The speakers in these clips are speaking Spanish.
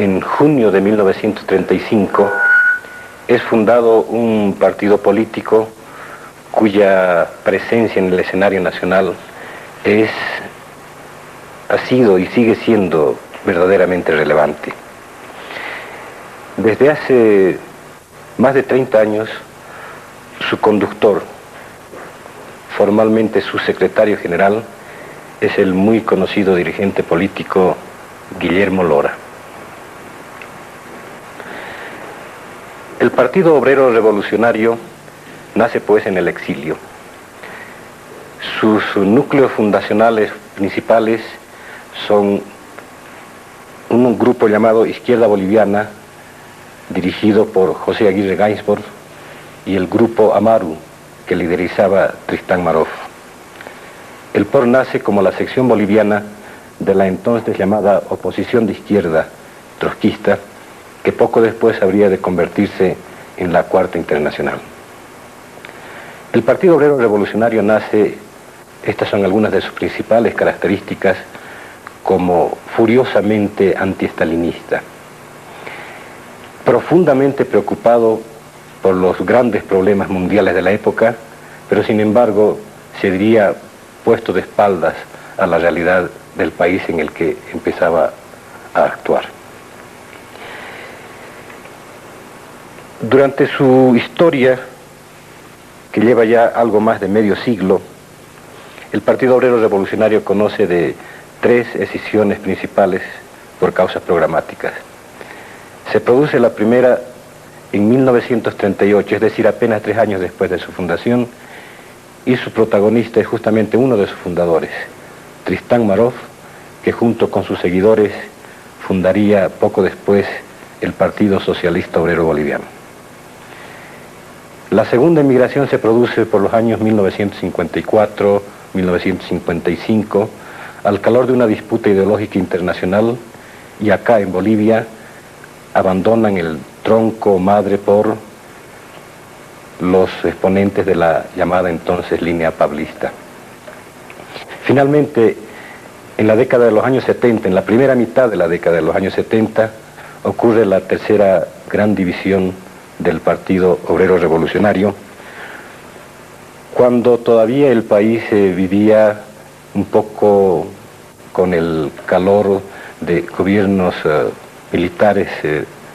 en junio de 1935, es fundado un partido político cuya presencia en el escenario nacional ha sido y sigue siendo verdaderamente relevante. Desde hace más de 30 años, su conductor, formalmente su secretario general, es el muy conocido dirigente político Guillermo Lora. El Partido Obrero Revolucionario nace pues en el exilio. Sus núcleos fundacionales principales son un grupo llamado Izquierda Boliviana, dirigido por José Aguirre Gainsbourg, y el grupo Amaru, que liderizaba Tristán Marov. El POR nace como la sección boliviana de la entonces llamada oposición de izquierda trotskista, que poco después habría de convertirse en la Cuarta Internacional. El Partido Obrero Revolucionario nace, estas son algunas de sus principales características, como furiosamente antiestalinista, profundamente preocupado por los grandes problemas mundiales de la época, pero sin embargo se diría puesto de espaldas a la realidad del país en el que empezaba a actuar. Durante su historia, que lleva ya algo más de medio siglo, el Partido Obrero Revolucionario conoce de 3 escisiones principales por causas programáticas. Se produce la primera en 1938, es decir, apenas 3 años después de su fundación, y su protagonista es justamente uno de sus fundadores, Tristán Marov, que junto con sus seguidores fundaría poco después el Partido Socialista Obrero Boliviano. La segunda emigración se produce por los años 1954-1955, al calor de una disputa ideológica internacional, y acá en Bolivia abandonan el tronco madre por los exponentes de la llamada entonces línea pablista. Finalmente, en la década de los años 70, en la primera mitad de la década de los años 70, ocurre la tercera gran división del Partido Obrero Revolucionario, cuando todavía el país vivía un poco con el calor de gobiernos militares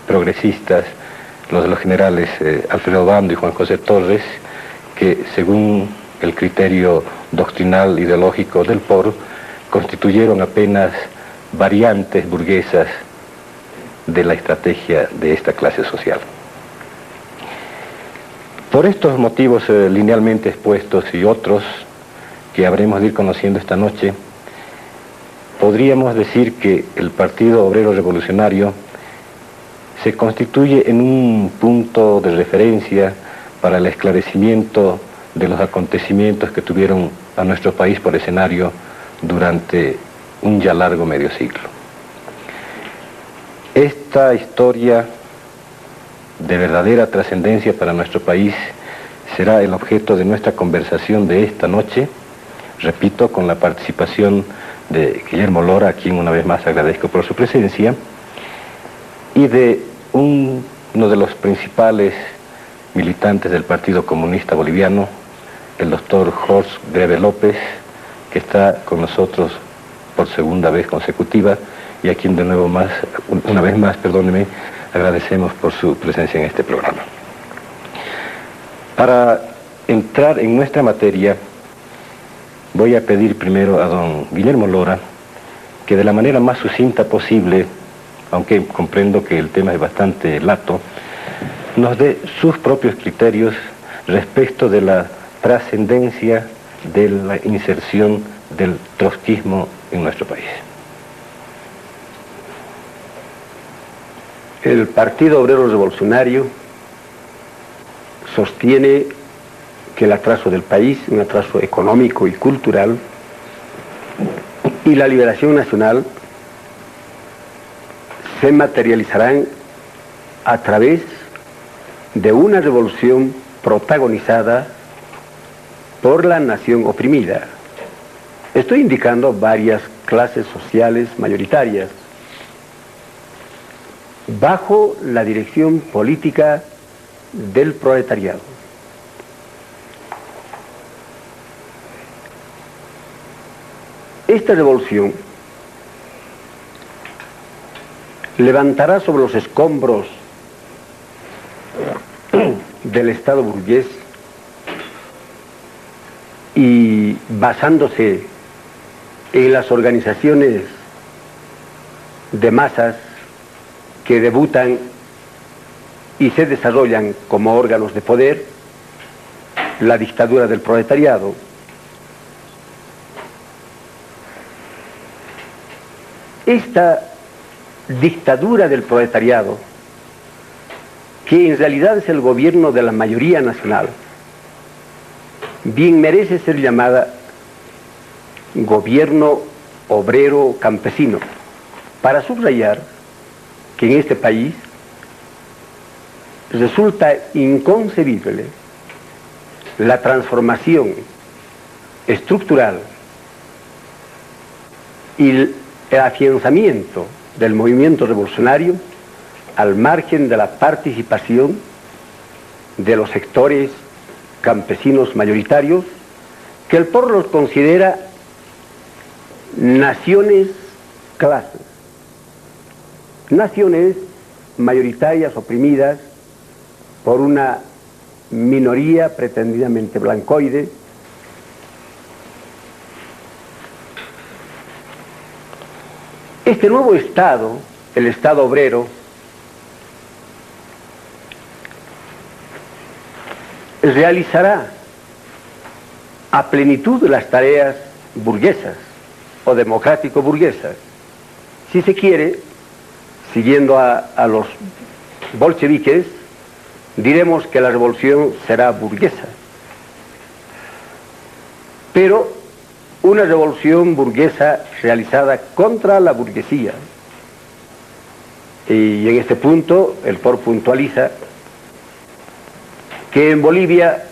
progresistas, los de los generales Alfredo Bando y Juan José Torres, que según el criterio doctrinal ideológico del POR, constituyeron apenas variantes burguesas de la estrategia de esta clase social. Por estos motivos linealmente expuestos y otros que habremos de ir conociendo esta noche, podríamos decir que el Partido Obrero Revolucionario se constituye en un punto de referencia para el esclarecimiento de los acontecimientos que tuvieron a nuestro país por escenario durante un ya largo medio siglo. Esta historia de verdadera trascendencia para nuestro país será el objeto de nuestra conversación de esta noche, repito, con la participación de Guillermo Lora, a quien una vez más agradezco por su presencia, y de uno de los principales militantes del Partido Comunista Boliviano, el doctor Jorge Greve López, que está con nosotros por segunda vez consecutiva y a quien de nuevo una vez más, perdóneme, agradecemos por su presencia en este programa. Para entrar en nuestra materia, voy a pedir primero a don Guillermo Lora que de la manera más sucinta posible, aunque comprendo que el tema es bastante lato, nos dé sus propios criterios respecto de la trascendencia de la inserción del trotskismo en nuestro país. El Partido Obrero Revolucionario sostiene que el atraso del país, un atraso económico y cultural, y la liberación nacional se materializarán a través de una revolución protagonizada por la nación oprimida. Estoy indicando varias clases sociales mayoritarias. bajo la dirección política del proletariado. Esta revolución levantará sobre los escombros del Estado burgués y basándose en las organizaciones de masas que debutan y se desarrollan como órganos de poder, la dictadura del proletariado. Esta dictadura del proletariado, que en realidad es el gobierno de la mayoría nacional, bien merece ser llamada gobierno obrero campesino, para subrayar que en este país resulta inconcebible la transformación estructural y el afianzamiento del movimiento revolucionario al margen de la participación de los sectores campesinos mayoritarios, que el pueblo los considera naciones clases, naciones mayoritarias oprimidas por una minoría pretendidamente blancoide. Este nuevo Estado, el Estado obrero, realizará a plenitud las tareas burguesas o democrático-burguesas. Si se quiere, siguiendo a los bolcheviques, diremos que la revolución será burguesa. Pero una revolución burguesa realizada contra la burguesía. Y en este punto el POR puntualiza que en Bolivia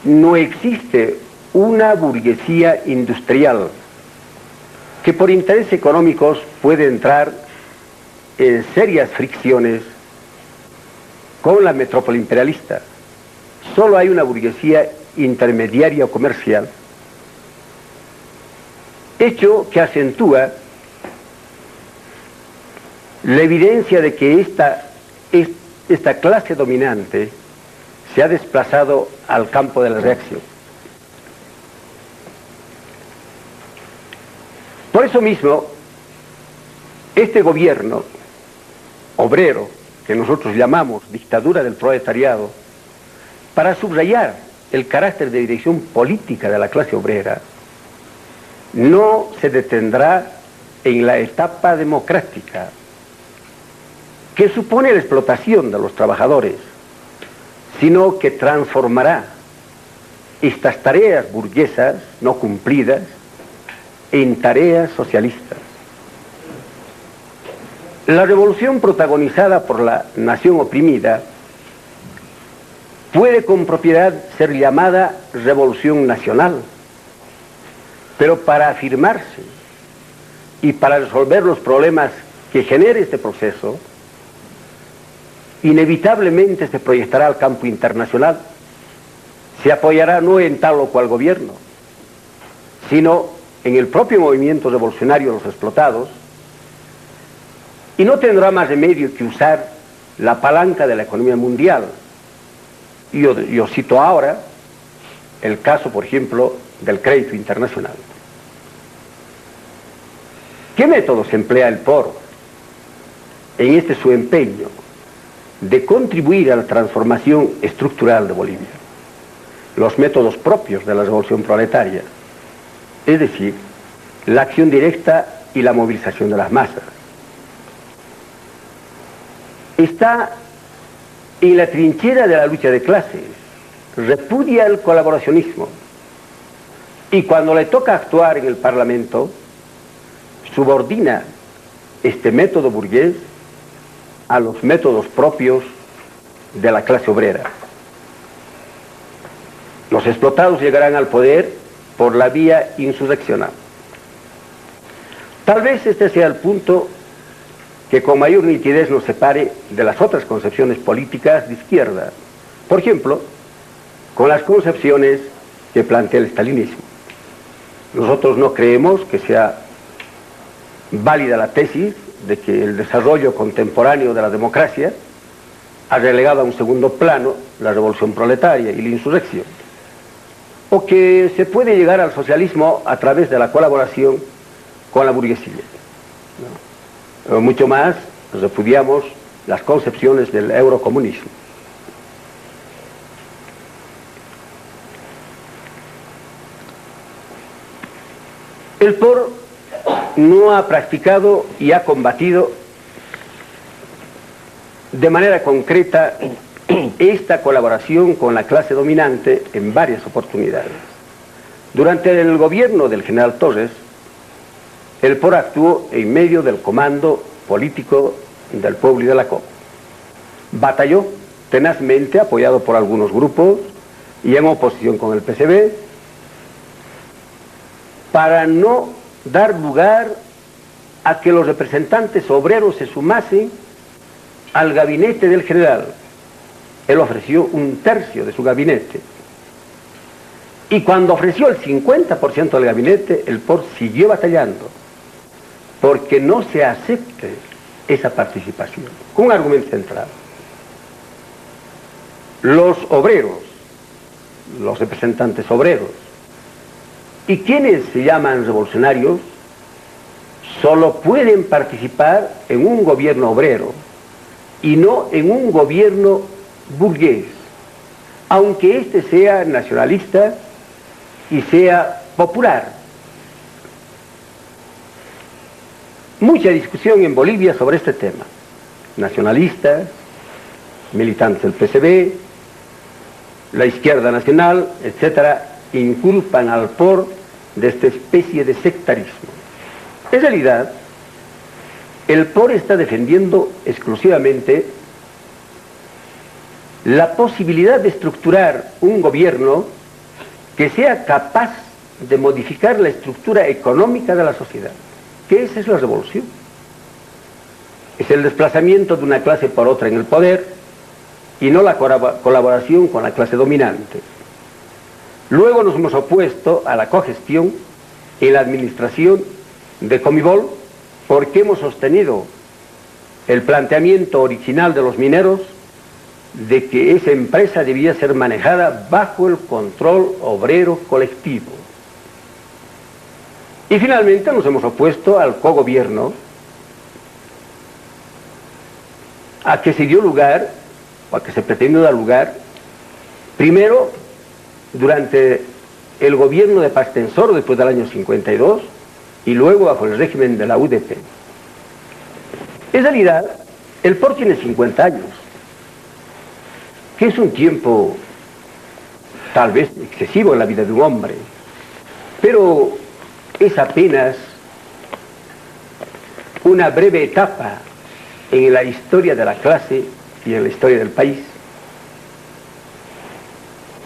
no existe una burguesía industrial que por intereses económicos puede entrar en serias fricciones con la metrópoli imperialista. Solo hay una burguesía intermediaria o comercial, hecho que acentúa la evidencia de que esta clase dominante se ha desplazado al campo de la reacción. Por eso mismo, este gobierno obrero, que nosotros llamamos dictadura del proletariado, para subrayar el carácter de dirección política de la clase obrera, no se detendrá en la etapa democrática, que supone la explotación de los trabajadores, sino que transformará estas tareas burguesas no cumplidas en tareas socialistas. La revolución protagonizada por la nación oprimida puede con propiedad ser llamada revolución nacional, pero para afirmarse y para resolver los problemas que genere este proceso, inevitablemente se proyectará al campo internacional, se apoyará no en tal o cual gobierno, sino en el propio movimiento revolucionario de los explotados, y no tendrá más remedio que usar la palanca de la economía mundial. Yo cito ahora el caso, por ejemplo, del crédito internacional. ¿Qué métodos emplea el POR en este su empeño de contribuir a la transformación estructural de Bolivia? Los métodos propios de la revolución proletaria, es decir, la acción directa y la movilización de las masas. Está en la trinchera de la lucha de clases, repudia el colaboracionismo y cuando le toca actuar en el Parlamento, subordina este método burgués a los métodos propios de la clase obrera. Los explotados llegarán al poder por la vía insurreccional. Tal vez este sea el punto que con mayor nitidez nos separe de las otras concepciones políticas de izquierda. Por ejemplo, con las concepciones que plantea el stalinismo. Nosotros no creemos que sea válida la tesis de que el desarrollo contemporáneo de la democracia ha relegado a un segundo plano la revolución proletaria y la insurrección, o que se puede llegar al socialismo a través de la colaboración con la burguesía. ¿No? Mucho más repudiamos las concepciones del eurocomunismo. El POR no ha practicado y ha combatido de manera concreta esta colaboración con la clase dominante en varias oportunidades. Durante el gobierno del general Torres, el POR actuó en medio del comando político del pueblo y de la COP. Batalló tenazmente, apoyado por algunos grupos y en oposición con el PCB, para no dar lugar a que los representantes obreros se sumasen al gabinete del general. Él ofreció 1/3 de su gabinete. Y cuando ofreció el 50% del gabinete, el POR siguió batallando porque no se acepte esa participación, con un argumento central. Los obreros, los representantes obreros, y quienes se llaman revolucionarios, solo pueden participar en un gobierno obrero y no en un gobierno burgués, aunque éste sea nacionalista y sea popular. Mucha discusión en Bolivia sobre este tema. Nacionalistas, militantes del PCB, la izquierda nacional, etcétera, inculpan al POR de esta especie de sectarismo. En realidad, el POR está defendiendo exclusivamente la posibilidad de estructurar un gobierno que sea capaz de modificar la estructura económica de la sociedad, que esa es la revolución. Es el desplazamiento de una clase por otra en el poder y no la colaboración con la clase dominante. Luego nos hemos opuesto a la cogestión en la administración de Comibol porque hemos sostenido el planteamiento original de los mineros de que esa empresa debía ser manejada bajo el control obrero colectivo. Y finalmente nos hemos opuesto al cogobierno, a que se dio lugar, o a que se pretendió dar lugar, primero durante el gobierno de Paz Tensoro después del año 52 y luego bajo el régimen de la UDP. En realidad, el POR tiene 50 años, que es un tiempo tal vez excesivo en la vida de un hombre, pero es apenas una breve etapa en la historia de la clase y en la historia del país.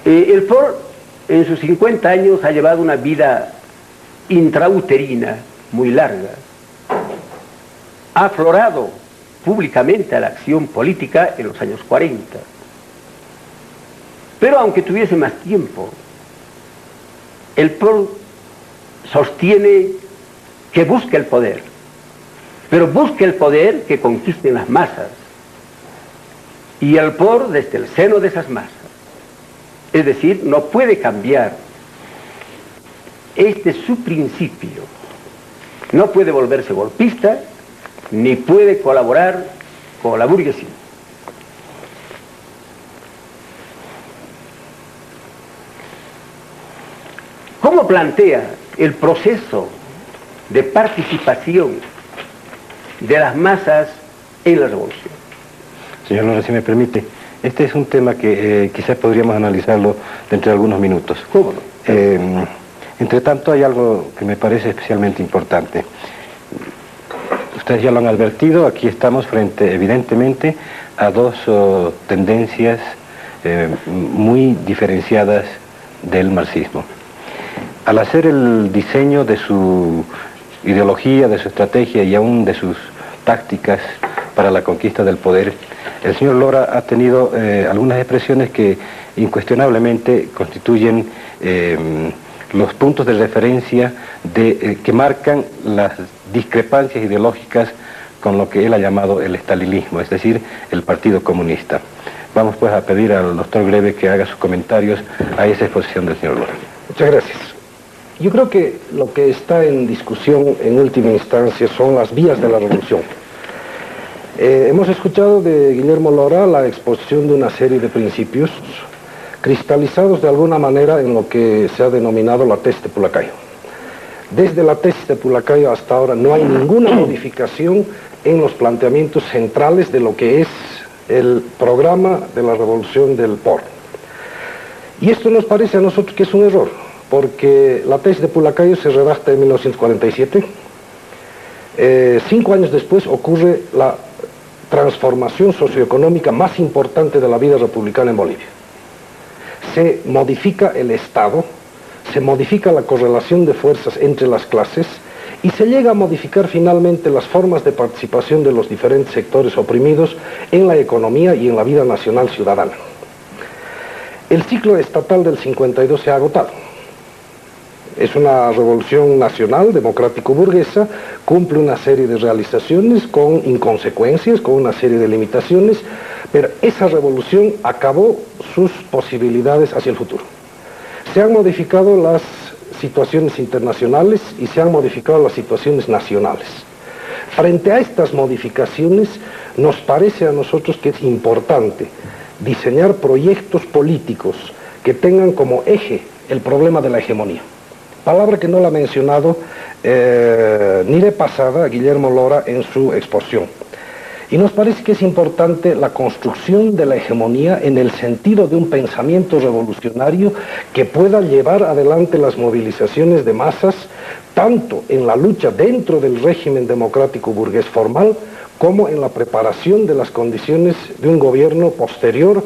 El POR en sus 50 años ha llevado una vida intrauterina muy larga. Ha aflorado públicamente a la acción política en los años 40. Pero aunque tuviese más tiempo, el POR sostiene que busca el poder, pero busca el poder que conquisten las masas, y el POR desde el seno de esas masas. Es decir, no puede cambiar este su principio, no puede volverse golpista, ni puede colaborar con la burguesía. ¿Cómo plantea el proceso de participación de las masas en la revolución? Señor Lora, si me permite, este es un tema que quizás podríamos analizarlo dentro de algunos minutos. ¿Cómo no? Entre tanto, hay algo que me parece especialmente importante. Ustedes ya lo han advertido, aquí estamos frente, evidentemente, a dos tendencias muy diferenciadas del marxismo. Al hacer el diseño de su ideología, de su estrategia y aún de sus tácticas para la conquista del poder, el señor Lora ha tenido algunas expresiones que incuestionablemente constituyen los puntos de referencia que marcan las discrepancias ideológicas con lo que él ha llamado el estalinismo, es decir, el Partido Comunista. Vamos pues a pedir al doctor Greve que haga sus comentarios a esa exposición del señor Lora. Muchas gracias. Yo creo que lo que está en discusión en última instancia son las vías de la revolución. Hemos escuchado de Guillermo Lora la exposición de una serie de principios cristalizados de alguna manera en lo que se ha denominado la tesis de Pulacayo. Desde la tesis de Pulacayo hasta ahora no hay ninguna modificación en los planteamientos centrales de lo que es el programa de la revolución del POR. Y esto nos parece a nosotros que es un error, porque la tesis de Pulacayo se redacta en 1947. 5 años después ocurre la transformación socioeconómica más importante de la vida republicana en Bolivia. Se modifica el Estado, se modifica la correlación de fuerzas entre las clases y se llega a modificar finalmente las formas de participación de los diferentes sectores oprimidos en la economía y en la vida nacional ciudadana. El ciclo estatal del 52 se ha agotado. Es una revolución nacional, democrático-burguesa, cumple una serie de realizaciones con inconsecuencias, con una serie de limitaciones, pero esa revolución acabó sus posibilidades hacia el futuro. Se han modificado las situaciones internacionales y se han modificado las situaciones nacionales. Frente a estas modificaciones, nos parece a nosotros que es importante diseñar proyectos políticos que tengan como eje el problema de la hegemonía. Palabra que no la ha mencionado ni de pasada Guillermo Lora en su exposición. Y nos parece que es importante la construcción de la hegemonía en el sentido de un pensamiento revolucionario que pueda llevar adelante las movilizaciones de masas, tanto en la lucha dentro del régimen democrático burgués formal, como en la preparación de las condiciones de un gobierno posterior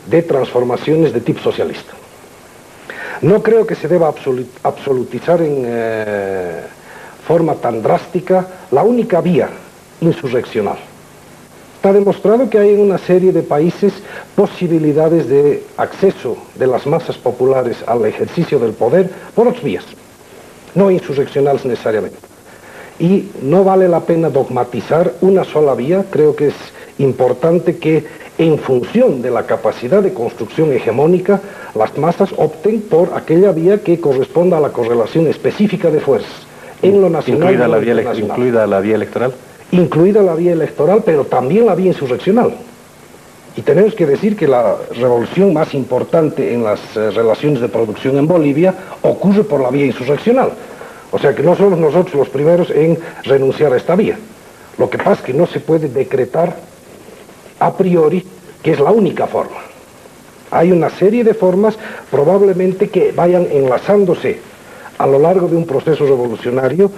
de transformaciones de tipo socialista. No creo que se deba absolutizar en forma tan drástica la única vía insurreccional. Está demostrado que hay en una serie de países posibilidades de acceso de las masas populares al ejercicio del poder por otras vías, no insurreccionales necesariamente. Y no vale la pena dogmatizar una sola vía. Creo que es importante que en función de la capacidad de construcción hegemónica, las masas opten por aquella vía que corresponda a la correlación específica de fuerzas en lo nacional. ¿Incluida la vía electoral? Incluida la vía electoral, pero también la vía insurreccional. Y tenemos que decir que la revolución más importante en las relaciones de producción en Bolivia ocurre por la vía insurreccional. O sea que no somos nosotros los primeros en renunciar a esta vía. Lo que pasa es que no se puede decretar a priori que es la única forma. Hay una serie de formas probablemente que vayan enlazándose a lo largo de un proceso revolucionario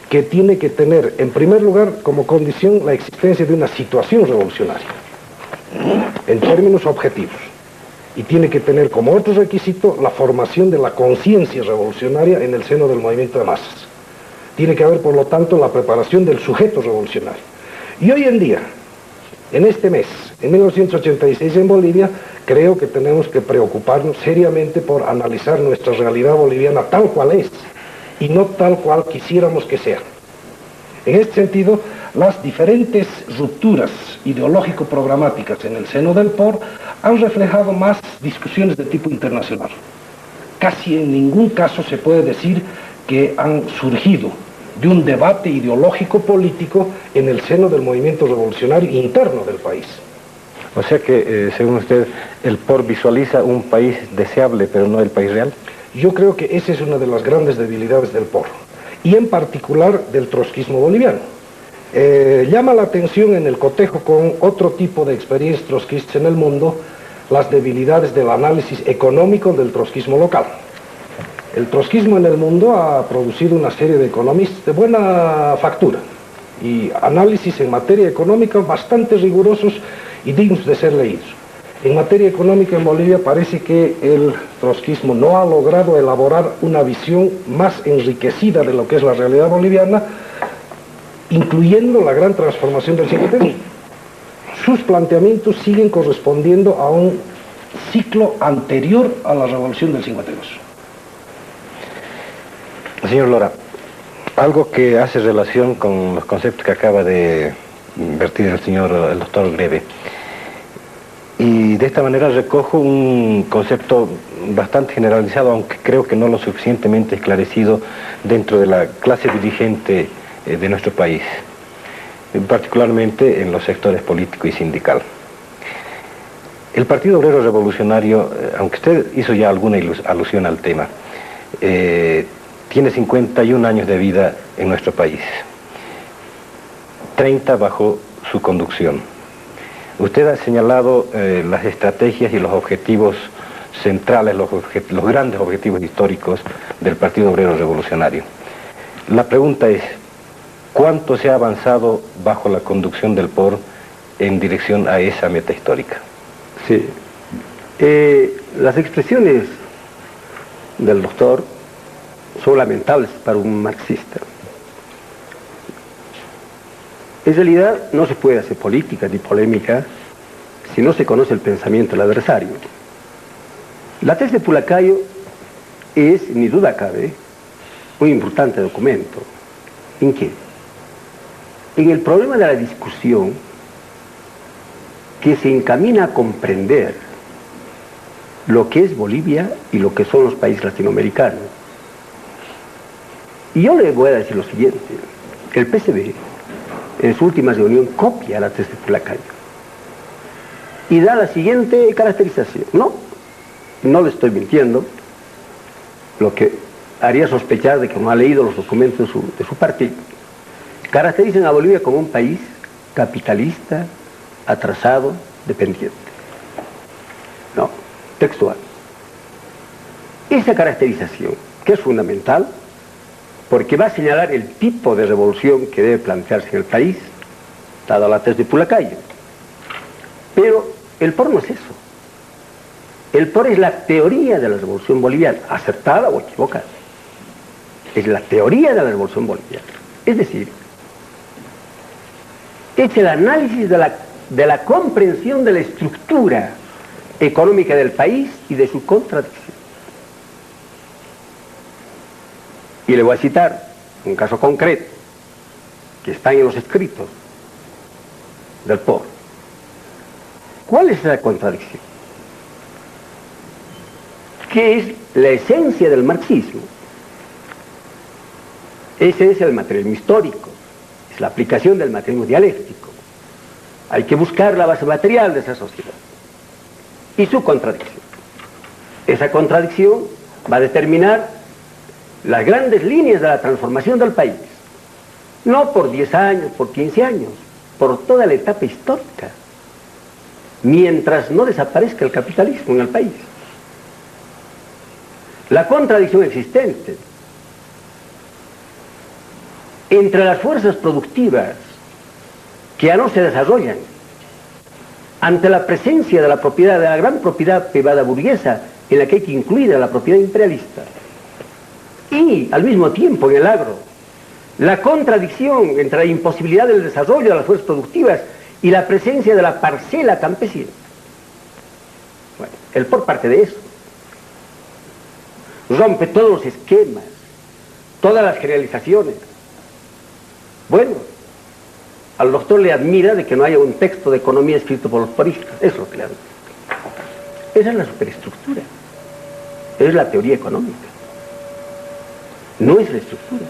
que tiene que tener, en primer lugar, como condición la existencia de una situación revolucionaria, en términos objetivos. Y tiene que tener como otro requisito la formación de la conciencia revolucionaria en el seno del movimiento de masas. Tiene que haber, por lo tanto, la preparación del sujeto revolucionario. Y hoy en día, en este mes, en 1986 en Bolivia, creo que tenemos que preocuparnos seriamente por analizar nuestra realidad boliviana tal cual es, y no tal cual quisiéramos que sea. En este sentido, las diferentes rupturas ideológico-programáticas en el seno del POR han reflejado más discusiones de tipo internacional. Casi en ningún caso se puede decir que han surgido de un debate ideológico-político en el seno del movimiento revolucionario interno del país. O sea que, según usted, el POR visualiza un país deseable, pero no el país real. Yo creo que esa es una de las grandes debilidades del POR, y en particular del trotskismo boliviano. Llama la atención en el cotejo con otro tipo de experiencias trotskistas en el mundo, las debilidades del análisis económico del trotskismo local. El trotskismo en el mundo ha producido una serie de economistas de buena factura y análisis en materia económica bastante rigurosos y dignos de ser leídos. En materia económica en Bolivia parece que el trotskismo no ha logrado elaborar una visión más enriquecida de lo que es la realidad boliviana, incluyendo la gran transformación del 52. Sus planteamientos siguen correspondiendo a un ciclo anterior a la revolución del 52. Señor Lora, algo que hace relación con los conceptos que acaba de vertir el doctor Greve. Y de esta manera recojo un concepto bastante generalizado, aunque creo que no lo suficientemente esclarecido dentro de la clase dirigente de nuestro país, particularmente en los sectores político y sindical. El Partido Obrero Revolucionario, aunque usted hizo ya alguna alusión al tema, tiene 51 años de vida en nuestro país, 30 bajo su conducción. Usted ha señalado las estrategias y los objetivos centrales, los grandes objetivos históricos del Partido Obrero Revolucionario. La pregunta es, ¿cuánto se ha avanzado bajo la conducción del POR en dirección a esa meta histórica? Sí. Las expresiones del doctor son lamentables para un marxista. En realidad no se puede hacer política ni polémica si no se conoce el pensamiento del adversario. La tesis de Pulacayo es, ni duda cabe, un importante documento. ¿En qué? En el problema de la discusión que se encamina a comprender lo que es Bolivia y lo que son los países latinoamericanos. Y yo le voy a decir lo siguiente: el PCB en su última reunión copia la tesis de Pulacayo y da la siguiente caracterización. No le estoy mintiendo, lo que haría sospechar de que no ha leído los documentos de su partido. Caracterizan a Bolivia como un país capitalista, atrasado, dependiente. No, textual. Esa caracterización, que es fundamental, porque va a señalar el tipo de revolución que debe plantearse en el país, dada la tesis de Pulacayo. Pero el POR no es eso. El POR es la teoría de la revolución boliviana, acertada o equivocada. Es la teoría de la revolución boliviana. Es decir, es el análisis de la comprensión de la estructura económica del país y de su contradicción. Y le voy a citar un caso concreto que está en los escritos del POR. ¿Cuál es esa contradicción? ¿Qué es la esencia del marxismo? Ese es el materialismo histórico, es la aplicación del materialismo dialéctico. Hay que buscar la base material de esa sociedad y su contradicción. Esa contradicción va a determinar las grandes líneas de la transformación del país, no por 10 años, por 15 años, por toda la etapa histórica, mientras no desaparezca el capitalismo en el país. La contradicción existente entre las fuerzas productivas que ya no se desarrollan ante la presencia de la propiedad, de la gran propiedad privada burguesa, en la que hay que incluir a la propiedad imperialista, y al mismo tiempo en el agro, la contradicción entre la imposibilidad del desarrollo de las fuerzas productivas y la presencia de la parcela campesina. Bueno, el POR parte de eso. Rompe todos los esquemas, todas las generalizaciones. Bueno, al doctor le admira de que no haya un texto de economía escrito por los poristas. Eso es lo que le admira. Esa es la superestructura. Esa es la teoría económica. No es la estructura.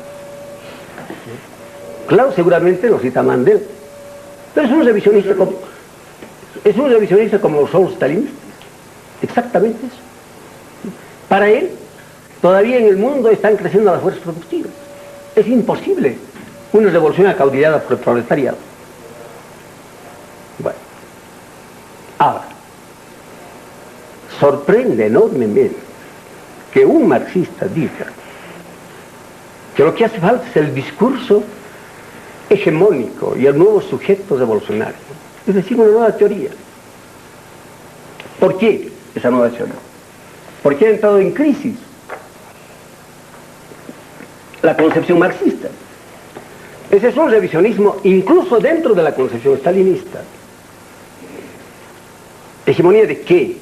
Claro, seguramente lo cita Mandel, pero es un revisionista como los son los stalinistas. Exactamente eso. Para él, todavía en el mundo están creciendo las fuerzas productivas. Es imposible una revolución acaudillada por el proletariado. Bueno, ahora, sorprende enormemente que un marxista diga que lo que hace falta es el discurso hegemónico y el nuevo sujeto revolucionario, es decir, una nueva teoría. ¿Por qué esa nueva teoría? Porque ha entrado en crisis la concepción marxista. Ese es un revisionismo incluso dentro de la concepción stalinista. ¿Hegemonía de qué?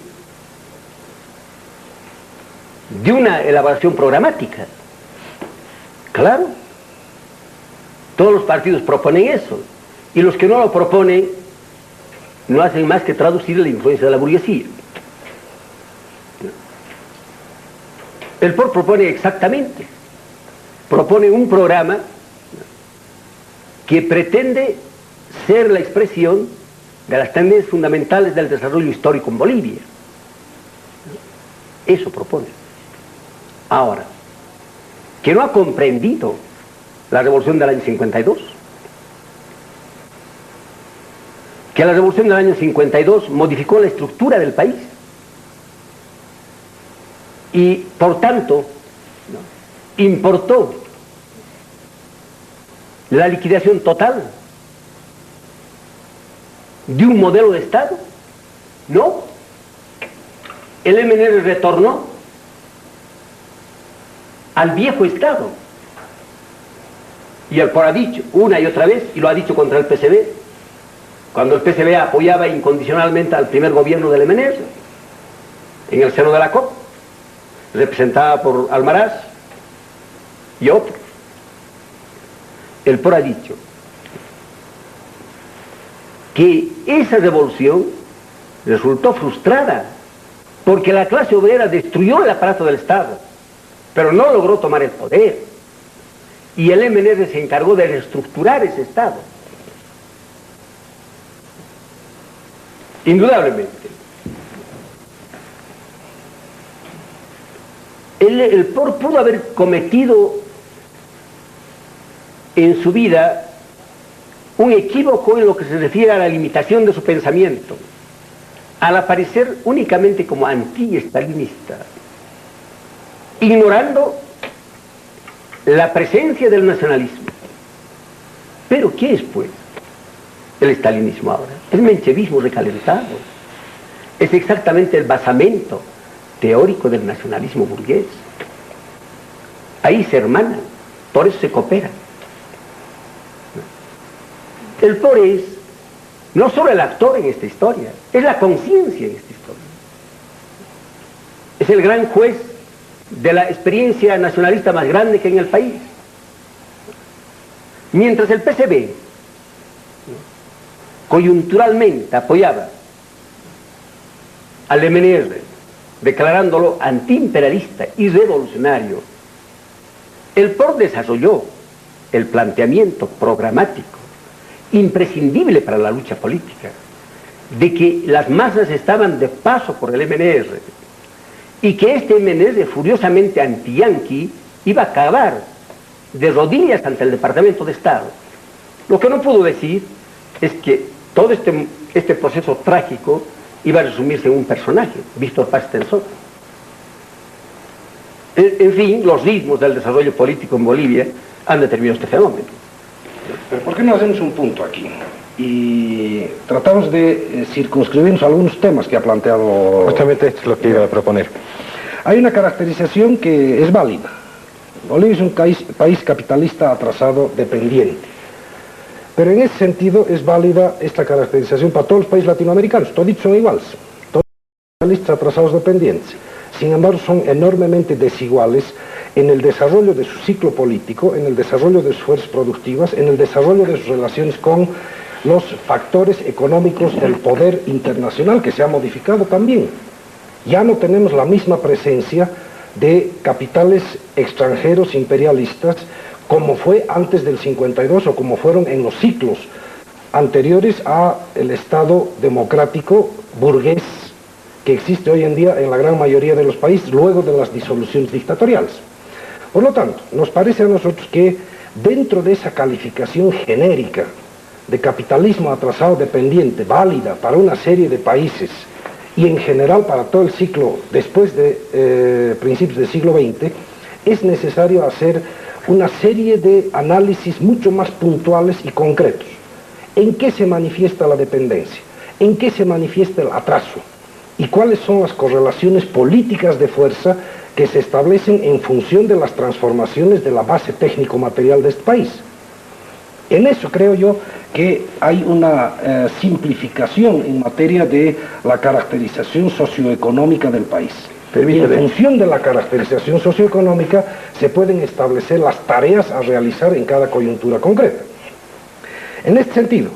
De una elaboración programática. Claro. Todos los partidos proponen eso. Y los que no lo proponen no hacen más que traducir la influencia de la burguesía. El POR propone exactamente. Propone un programa que pretende ser la expresión de las tendencias fundamentales del desarrollo histórico en Bolivia. Eso propone. Ahora, que no ha comprendido la revolución del año 52, que la revolución del año 52 modificó la estructura del país y, por tanto, importó la liquidación total de un modelo de Estado. No. El MNR retornó al viejo Estado. Y el POR ha dicho una y otra vez, y lo ha dicho contra el PCB, cuando el PCB apoyaba incondicionalmente al primer gobierno del MNR, en el seno de la COP, representada por Almaraz y otros. El POR ha dicho que esa revolución resultó frustrada porque la clase obrera destruyó el aparato del Estado, pero no logró tomar el poder, y el MNR se encargó de reestructurar ese Estado. Indudablemente el POR pudo haber cometido en su vida un equívoco en lo que se refiere a la limitación de su pensamiento, al aparecer únicamente como anti-estalinista, ignorando la presencia del nacionalismo. Pero ¿qué es, pues, el estalinismo ahora? Es menchevismo recalentado. Es exactamente el basamento teórico del nacionalismo burgués. Ahí se hermanan, por eso se cooperan. El POR es no solo el actor en esta historia, es la conciencia en esta historia. Es el gran juez de la experiencia nacionalista más grande que hay en el país. Mientras el PCB coyunturalmente apoyaba al MNR, declarándolo antiimperialista y revolucionario, el POR desarrolló el planteamiento programático imprescindible para la lucha política, de que las masas estaban de paso por el MNR y que este MNR furiosamente anti-yanqui iba a acabar de rodillas ante el Departamento de Estado. Lo que no pudo decir es que todo este proceso trágico iba a resumirse en un personaje, Víctor Paz Tensor. En fin, los ritmos del desarrollo político en Bolivia han determinado este fenómeno. Pero ¿por qué no hacemos un punto aquí? Y tratamos de circunscribirnos a algunos temas que ha planteado... Justamente esto es lo que iba a proponer. Hay una caracterización que es válida. Bolivia es un país capitalista atrasado, dependiente. Pero en ese sentido es válida esta caracterización para todos los países latinoamericanos. Todos son iguales. Todos son capitalistas atrasados, dependientes. Sin embargo, son enormemente desiguales en el desarrollo de su ciclo político, en el desarrollo de sus fuerzas productivas, en el desarrollo de sus relaciones con los factores económicos del poder internacional, que se ha modificado también. Ya no tenemos la misma presencia de capitales extranjeros imperialistas como fue antes del 52 o como fueron en los ciclos anteriores al Estado democrático burgués que existe hoy en día en la gran mayoría de los países luego de las disoluciones dictatoriales. Por lo tanto, nos parece a nosotros que dentro de esa calificación genérica de capitalismo atrasado dependiente, válida para una serie de países y en general para todo el ciclo después de principios del siglo XX, es necesario hacer una serie de análisis mucho más puntuales y concretos. ¿En qué se manifiesta la dependencia? ¿En qué se manifiesta el atraso? ¿Y cuáles son las correlaciones políticas de fuerza que se establecen en función de las transformaciones de la base técnico-material de este país? En eso creo yo que hay una simplificación en materia de la caracterización socioeconómica del país. Y en función de la caracterización socioeconómica se pueden establecer las tareas a realizar en cada coyuntura concreta. En este sentido,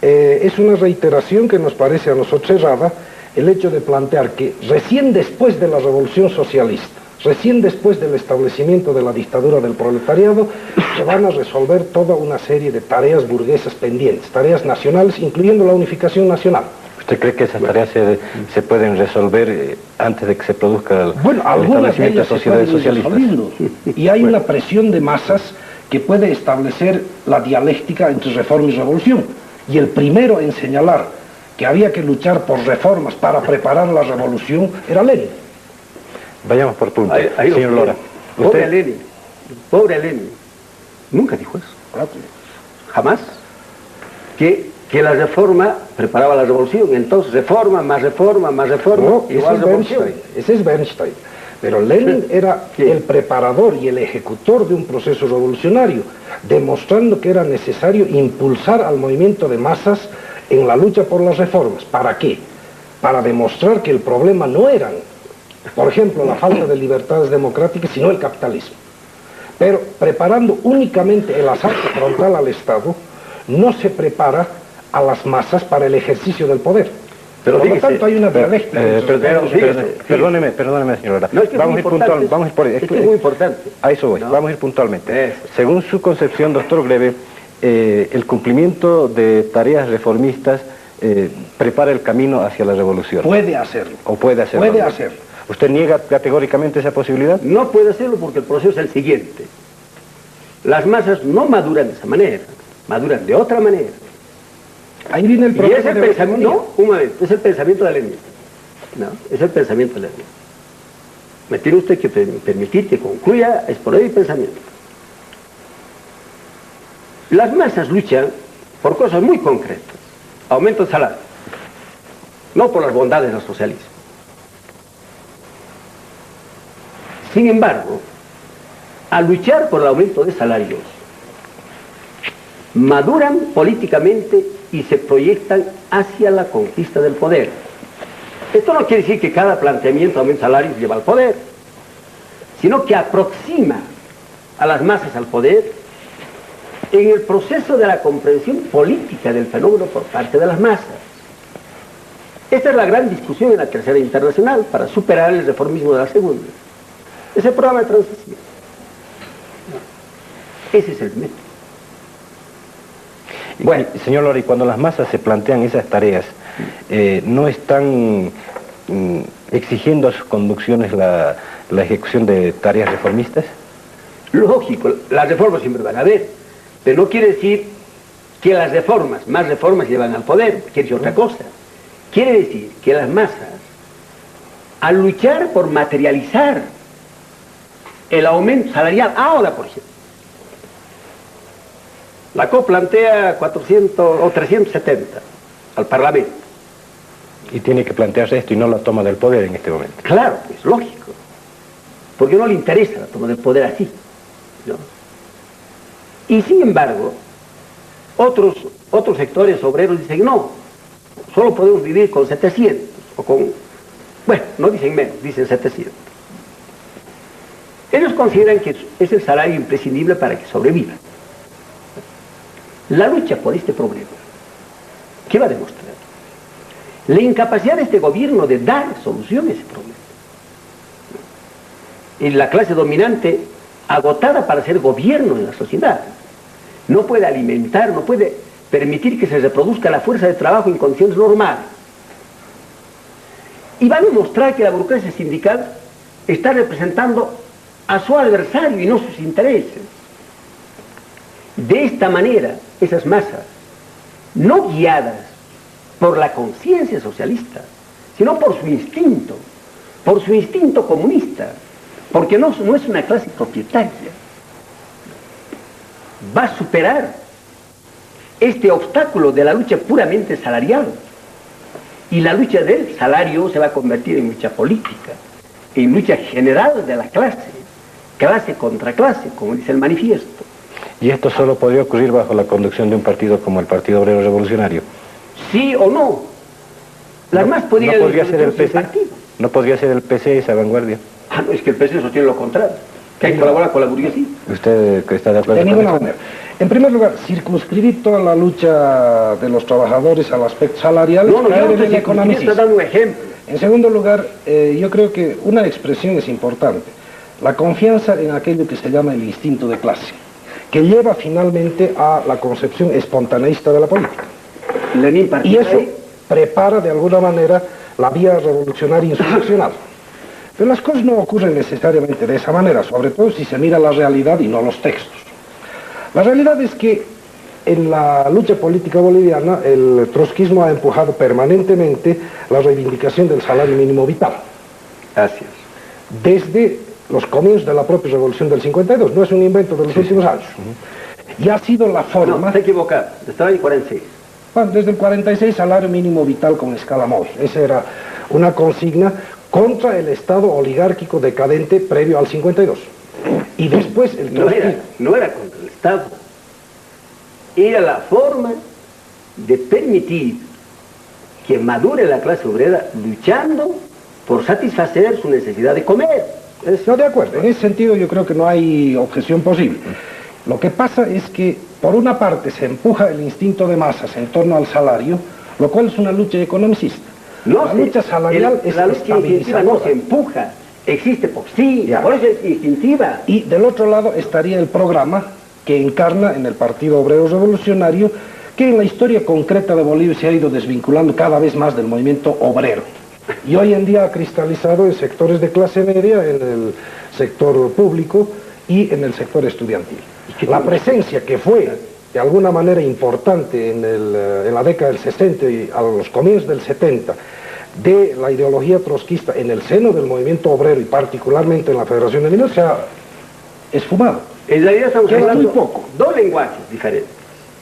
es una reiteración que nos parece a nosotros errada el hecho de plantear que recién después de la Revolución Socialista, recién después del establecimiento de la dictadura del proletariado, se van a resolver toda una serie de tareas burguesas pendientes, tareas nacionales, incluyendo la unificación nacional. ¿Usted cree que esas tareas se pueden resolver antes de que se produzca el establecimiento de sociedades socialistas? Y hay una presión de masas que puede establecer la dialéctica entre reforma y revolución. Y el primero en señalar que había que luchar por reformas para preparar la revolución era Lenin. Vayamos por puntos. Señor Lora. Pobre Lenin. Nunca dijo eso. Jamás. Que la reforma preparaba la revolución. Entonces reforma, más reforma, más reforma. No, ese es Bernstein. Pero Lenin era el preparador y el ejecutor de un proceso revolucionario, demostrando que era necesario impulsar al movimiento de masas en la lucha por las reformas. ¿Para qué? Para demostrar que el problema no eran, por ejemplo, la falta de libertades democráticas, sino el capitalismo. Pero preparando únicamente el asalto frontal al Estado, no se prepara a las masas para el ejercicio del poder. Pero por lo tanto hay una dialéctica. Perdóneme, señora. No, es que vamos a ir puntualmente. Es muy importante. A eso voy, vamos a ir puntualmente. Según su concepción, doctor Greve, el cumplimiento de tareas reformistas prepara el camino hacia la revolución. Puede hacerlo. ¿O puede hacerlo? Puede hacerlo. ¿Usted niega categóricamente esa posibilidad? No puede hacerlo porque el proceso es el siguiente. Las masas no maduran de esa manera, maduran de otra manera. Ahí viene el problema. Y es el pensamiento, no, un momento, es el pensamiento de Lenin. No, es el pensamiento de Lenin. Me tiene usted que permitir que concluya, es por ahí el pensamiento. Las masas luchan por cosas muy concretas. Aumento de salario. No por las bondades del socialismo. Sin embargo, al luchar por el aumento de salarios, maduran políticamente y se proyectan hacia la conquista del poder. Esto no quiere decir que cada planteamiento de aumento de salarios lleva al poder, sino que aproxima a las masas al poder en el proceso de la comprensión política del fenómeno por parte de las masas. Esta es la gran discusión en la Tercera Internacional para superar el reformismo de la Segunda. Es el programa de transición. Ese es el método. Bueno, señor Lora, y cuando las masas se plantean esas tareas, ¿no están exigiendo a sus conducciones la ejecución de tareas reformistas? Lógico, las reformas siempre van a haber, pero no quiere decir que las reformas, más reformas llevan al poder, quiere decir otra cosa. Quiere decir que las masas, al luchar por materializar el aumento salarial, ahora por ejemplo, la COP plantea 400 o 370 al Parlamento. Y tiene que plantearse esto y no la toma del poder en este momento. Claro, es lógico. Porque no le interesa la toma del poder así, ¿no? Y sin embargo, otros sectores obreros dicen no, solo podemos vivir con 700 o con, bueno, no dicen menos, dicen 700. Ellos consideran que es el salario imprescindible para que sobrevivan. La lucha por este problema, ¿qué va a demostrar? La incapacidad de este gobierno de dar solución a ese problema. Y la clase dominante, agotada para ser gobierno de la sociedad, no puede alimentar, no puede permitir que se reproduzca la fuerza de trabajo en condiciones normales. Y va a demostrar que la burocracia sindical está representando a su adversario y no sus intereses. De esta manera, esas masas, no guiadas por la conciencia socialista, sino por su instinto comunista, porque no es una clase propietaria, va a superar este obstáculo de la lucha puramente salarial, y la lucha del salario se va a convertir en lucha política, en lucha general de la clase, clase contra clase, como dice el manifiesto. ¿Y esto solo podría ocurrir bajo la conducción de un partido como el Partido Obrero Revolucionario? ¿Sí o no? Las más podría ¿No podría ser el PC? PC? ¿No podría ser el PC esa vanguardia? Ah, no, es que el PC sostiene lo contrario, que hay que colaborar con la burguesía. ¿Usted está de acuerdo De con ninguna eso? manera. En primer lugar, circunscribir toda la lucha de los trabajadores al aspecto salarial No, es caer yo en el estoy economicismo. dando un ejemplo. En segundo lugar, yo creo que una expresión es importante. La confianza en aquello que se llama el instinto de clase, que lleva finalmente a la concepción espontaneísta de la política. Lenin Y partía eso ahí. prepara de alguna manera la vía revolucionaria insurreccional. Pero las cosas no ocurren necesariamente de esa manera, sobre todo si se mira la realidad y no los textos. La realidad es que en la lucha política boliviana el trotskismo ha empujado permanentemente la reivindicación del salario mínimo vital. Gracias. Desde los comienzos de la propia revolución del 52, no es un invento de los últimos años. Y ha sido la forma... No, está equivocado, estaba en 46. Bueno, desde el 46, salario mínimo vital con escala móvil. Esa era una consigna contra el Estado oligárquico decadente previo al 52. Y después el trotskismo... No era contra el Estado. Era la forma de permitir que madure la clase obrera luchando por satisfacer su necesidad de comer. No, de acuerdo. En ese sentido yo creo que no hay objeción posible. Lo que pasa es que, por una parte, se empuja el instinto de masas en torno al salario, lo cual es una lucha economicista. No, la lucha salarial es la lucha instintiva no se estabilizadora. empuja, existe por sí, Ya. por eso es instintiva. Y del otro lado estaría el programa que encarna en el Partido Obrero Revolucionario, que en la historia concreta de Bolivia se ha ido desvinculando cada vez más del movimiento obrero. Y hoy en día ha cristalizado en sectores de clase media, en el sector público y en el sector estudiantil. La presencia que fue de alguna manera importante en la década del 60 y a los comienzos del 70 de la ideología trotskista en el seno del movimiento obrero y particularmente en la Federación de Mineros se ha esfumado. En realidad estamos Queda hablando muy poco. dos lenguajes diferentes,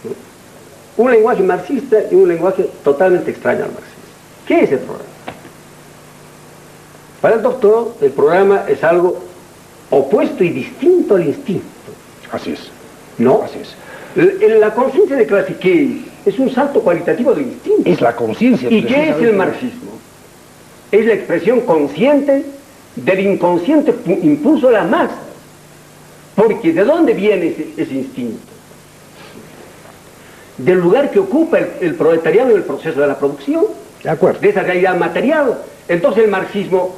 ¿no? Un lenguaje marxista y un lenguaje totalmente extraño al marxismo. ¿Qué es el programa? Para el doctor, el programa es algo opuesto y distinto al instinto. Así es. ¿No? Así es. La conciencia de clase, ¿qué es? Es un salto cualitativo del instinto. Es la conciencia. ¿Y qué es el precisamente. marxismo? Es la expresión consciente del inconsciente impulso de la masa. Porque ¿de dónde viene ese instinto? Del lugar que ocupa el proletariado en el proceso de la producción, De acuerdo. de esa realidad material. Entonces el marxismo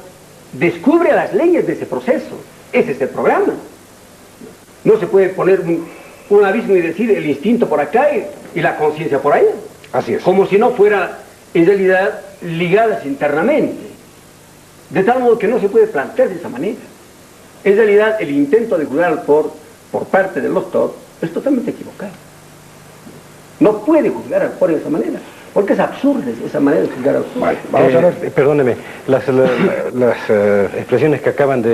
descubre las leyes de ese proceso. Ese es el programa. No se puede poner un abismo y decir el instinto por acá y la conciencia por allá. Así es. Como si no fuera en realidad ligadas internamente. De tal modo que no se puede plantear de esa manera. En realidad el intento de juzgar por parte de los TOD es totalmente equivocado. No puede juzgar al pobre de esa manera, porque es absurda esa manera de juzgar al pobre. Vale, vamos a ver. Perdóneme, las expresiones que acabamos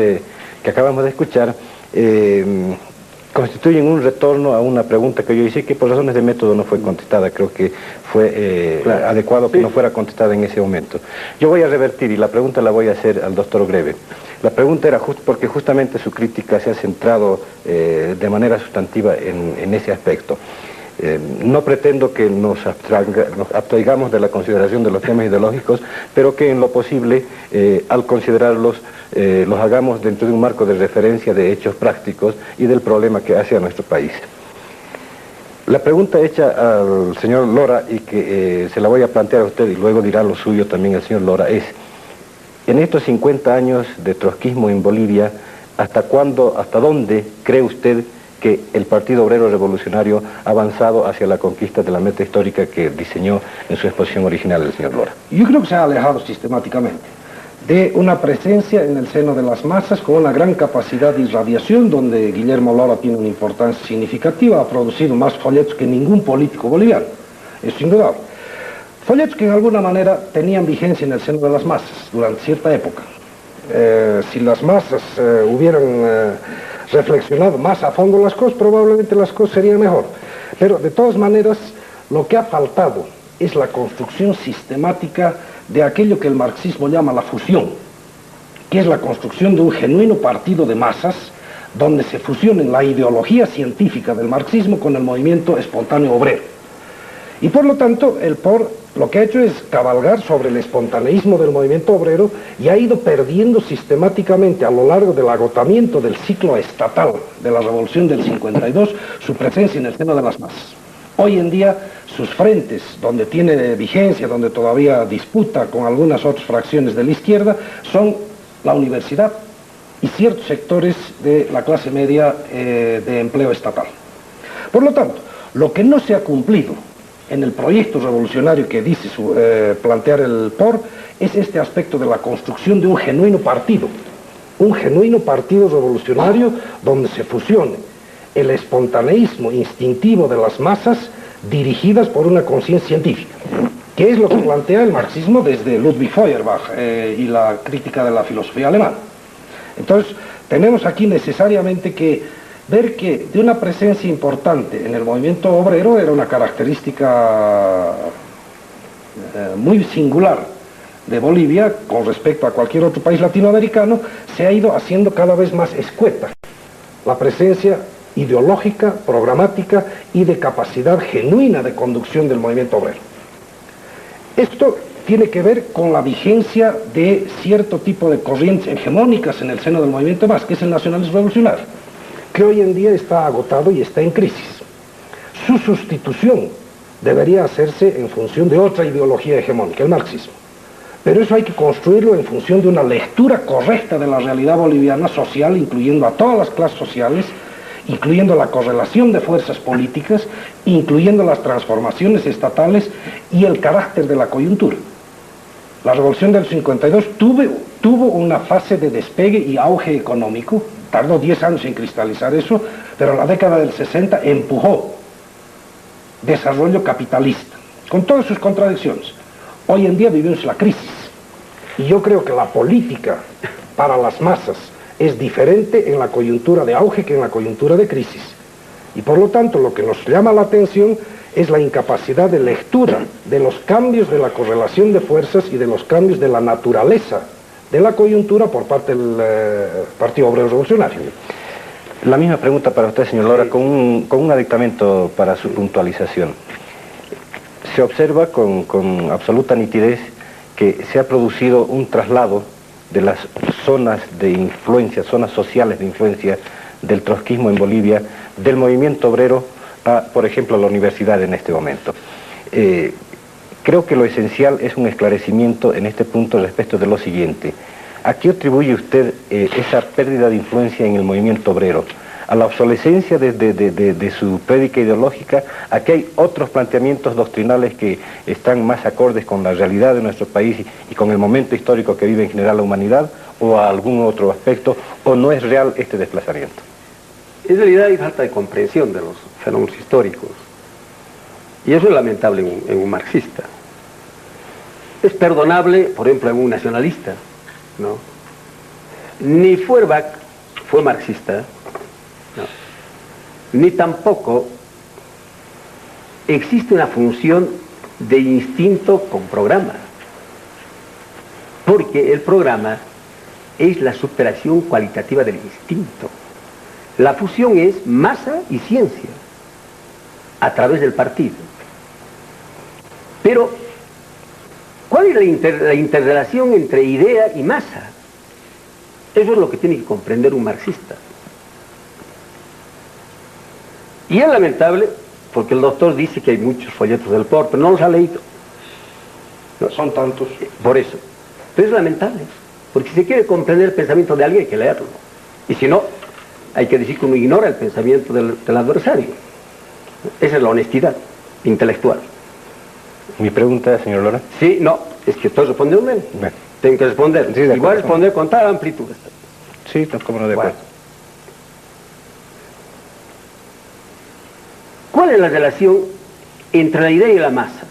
de escuchar constituyen un retorno a una pregunta que yo hice que por razones de método no fue contestada. Creo que fue Claro. adecuado que Sí. no fuera contestada en ese momento. Yo voy a revertir y la pregunta la voy a hacer al doctor Greve. La pregunta era porque justamente su crítica se ha centrado de manera sustantiva en ese aspecto. No pretendo que nos abstraigamos de la consideración de los temas ideológicos, pero que en lo posible, al considerarlos, los hagamos dentro de un marco de referencia de hechos prácticos y del problema que hace a nuestro país. La pregunta hecha al señor Lora, y que se la voy a plantear a usted y luego dirá lo suyo también el señor Lora, es, en estos 50 años de trotskismo en Bolivia, ¿hasta dónde cree usted que el Partido Obrero Revolucionario ha avanzado hacia la conquista de la meta histórica que diseñó en su exposición original el señor Lora? Yo creo que se ha alejado sistemáticamente de una presencia en el seno de las masas con una gran capacidad de irradiación, donde Guillermo Lora tiene una importancia significativa, ha producido más folletos que ningún político boliviano, es indudable. Folletos que en alguna manera tenían vigencia en el seno de las masas durante cierta época. Si las masas hubieran reflexionado más a fondo las cosas, probablemente las cosas serían mejor. Pero de todas maneras, lo que ha faltado es la construcción sistemática de aquello que el marxismo llama la fusión, que es la construcción de un genuino partido de masas donde se fusionen la ideología científica del marxismo con el movimiento espontáneo obrero. Y por lo tanto, el POR lo que ha hecho es cabalgar sobre el espontaneísmo del movimiento obrero y ha ido perdiendo sistemáticamente a lo largo del agotamiento del ciclo estatal de la Revolución del 52 su presencia en el seno de las masas. Hoy en día, sus frentes, donde tiene vigencia, donde todavía disputa con algunas otras fracciones de la izquierda, son la universidad y ciertos sectores de la clase media de empleo estatal. Por lo tanto, lo que no se ha cumplido en el proyecto revolucionario que dice plantear el POR es este aspecto de la construcción de un genuino partido revolucionario donde se fusione el espontaneísmo instintivo de las masas dirigidas por una conciencia científica, que es lo que plantea el marxismo desde Ludwig Feuerbach y la crítica de la filosofía alemana. Entonces, tenemos aquí necesariamente que ver que de una presencia importante en el movimiento obrero era una característica muy singular de Bolivia con respecto a cualquier otro país latinoamericano, se ha ido haciendo cada vez más escueta la presencia ideológica, programática y de capacidad genuina de conducción del movimiento obrero. Esto tiene que ver con la vigencia de cierto tipo de corrientes hegemónicas en el seno del movimiento más, que es el nacionalismo revolucionario, que hoy en día está agotado y está en crisis. Su sustitución debería hacerse en función de otra ideología hegemónica, el marxismo. Pero eso hay que construirlo en función de una lectura correcta de la realidad boliviana social, incluyendo a todas las clases sociales, incluyendo la correlación de fuerzas políticas, incluyendo las transformaciones estatales y el carácter de la coyuntura. La revolución del 52 tuvo una fase de despegue y auge económico, tardó 10 años en cristalizar eso, pero la década del 60 empujó desarrollo capitalista, con todas sus contradicciones. Hoy en día vivimos la crisis, y yo creo que la política para las masas es diferente en la coyuntura de auge que en la coyuntura de crisis. Y por lo tanto, lo que nos llama la atención es la incapacidad de lectura de los cambios de la correlación de fuerzas y de los cambios de la naturaleza de la coyuntura por parte del Partido Obrero Revolucionario. La misma pregunta para usted, señor Lora, con un aditamento para su puntualización. Se observa con absoluta nitidez que se ha producido un traslado de las zonas de influencia, zonas sociales de influencia del trotskismo en Bolivia, del movimiento obrero a, por ejemplo, a la universidad en este momento. Creo que lo esencial es un esclarecimiento en este punto respecto de lo siguiente. ¿A qué atribuye usted esa pérdida de influencia en el movimiento obrero? ¿A la obsolescencia de su prédica ideológica? ¿A que hay otros planteamientos doctrinales que están más acordes con la realidad de nuestro país y con el momento histórico que vive en general la humanidad? ¿O a algún otro aspecto? ¿O no es real este desplazamiento? En realidad hay falta de comprensión de los fenómenos históricos. Y eso es lamentable en un marxista. Es perdonable, por ejemplo, en un nacionalista, ¿no? Ni Feuerbach fue marxista, ¿no? Ni tampoco existe una función de instinto con programa. Porque el programa es la superación cualitativa del instinto. La fusión es masa y ciencia a través del partido. Pero, ¿cuál es la interrelación entre idea y masa? Eso es lo que tiene que comprender un marxista. Y es lamentable, porque el doctor dice que hay muchos folletos del POR, pero no los ha leído. No, son tantos. Por eso. Pero es lamentable, porque si se quiere comprender el pensamiento de alguien hay que leerlo. Y si no, hay que decir que uno ignora el pensamiento del adversario. Esa es la honestidad intelectual. ¿Mi pregunta, señor Lora? Sí, no, es que estoy respondiendo bien. Bueno. Tengo que responder. Sí, y voy a responder con tal amplitud. Sí, cómo no, de acuerdo. Bueno. ¿Cuál es la relación entre la idea y la masa?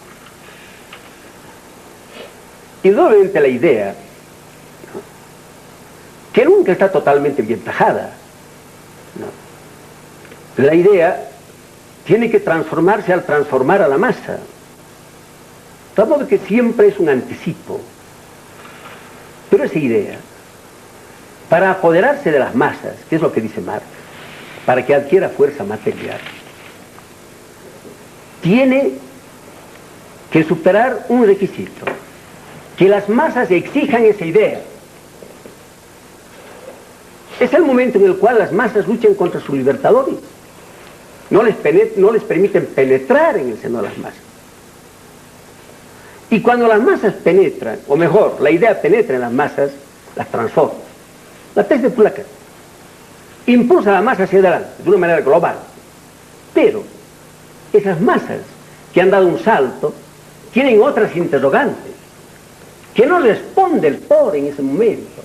Indudablemente la idea, ¿no?, que nunca está totalmente bien tajada, ¿no? La idea tiene que transformarse al transformar a la masa. De modo que siempre es un anticipo. Pero esa idea, para apoderarse de las masas, que es lo que dice Marx, para que adquiera fuerza material, tiene que superar un requisito, que las masas exijan esa idea. Es el momento en el cual las masas luchan contra sus libertadores. No les permiten penetrar en el seno de las masas. Y cuando las masas penetran, o mejor, la idea penetra en las masas, las transforma. La tesis de Pulacar impulsa a la masa hacia adelante, de una manera global. Pero esas masas que han dado un salto tienen otras interrogantes, que no responde el POR en ese momento,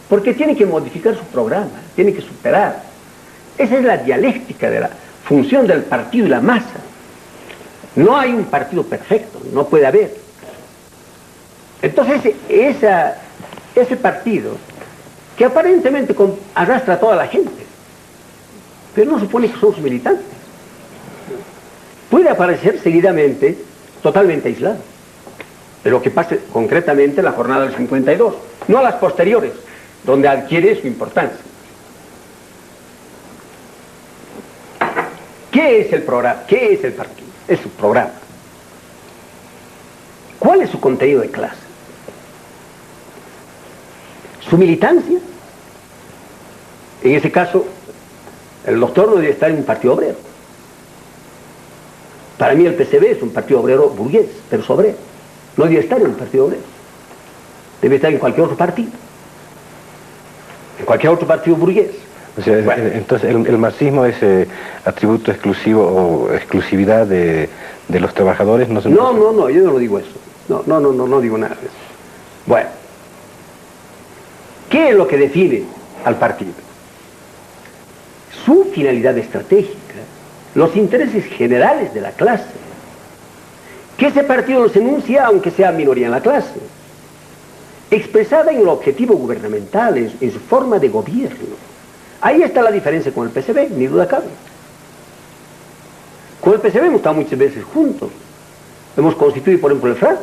porque tienen que modificar su programa, tienen que superar. Esa es la dialéctica de la función del partido y la masa. No hay un partido perfecto, no puede haber. Entonces, ese partido, que aparentemente arrastra a toda la gente, pero no supone que son sus militantes, puede aparecer seguidamente totalmente aislado. De lo que pasa concretamente en la jornada del 52, no a las posteriores, donde adquiere su importancia. ¿Qué es el programa? ¿Qué es el partido? Es su programa. ¿Cuál es su contenido de clase? Su militancia. En ese caso, el doctor no debe estar en un partido obrero. Para mí el PCB es un partido obrero burgués, pero es obrero. No debe estar en un partido obrero. Debe estar en cualquier otro partido. En cualquier otro partido burgués. O sea, bueno. Entonces el marxismo es atributo exclusivo o exclusividad de los trabajadores. No, yo no digo eso. No digo nada de eso. Bueno, ¿qué es lo que define al partido? Su finalidad estratégica, los intereses generales de la clase, que ese partido los enuncia aunque sea minoría en la clase, expresada en el objetivo gubernamental, en su forma de gobierno. Ahí está la diferencia con el PCB, ni duda cabe. Con el PCB hemos estado muchas veces juntos, hemos constituido, por ejemplo, el FRA,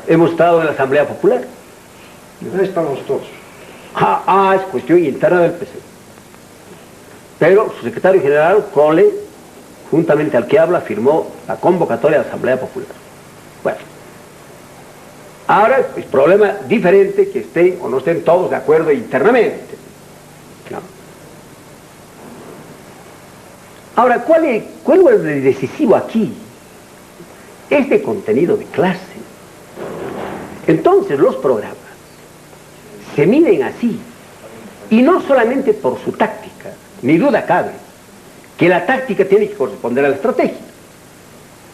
hemos estado en la Asamblea Popular. Ahí estamos todos. Es cuestión interna del PCB. Pero su secretario general, Crowley, juntamente al que habla, firmó la convocatoria de la Asamblea Popular. Bueno, ahora es problema diferente que estén o no estén todos de acuerdo internamente. No. Ahora, ¿cuál es el decisivo aquí? Este contenido de clase. Entonces los programas se miden así, y no solamente por su táctica, ni duda cabe, que la táctica tiene que corresponder a la estrategia.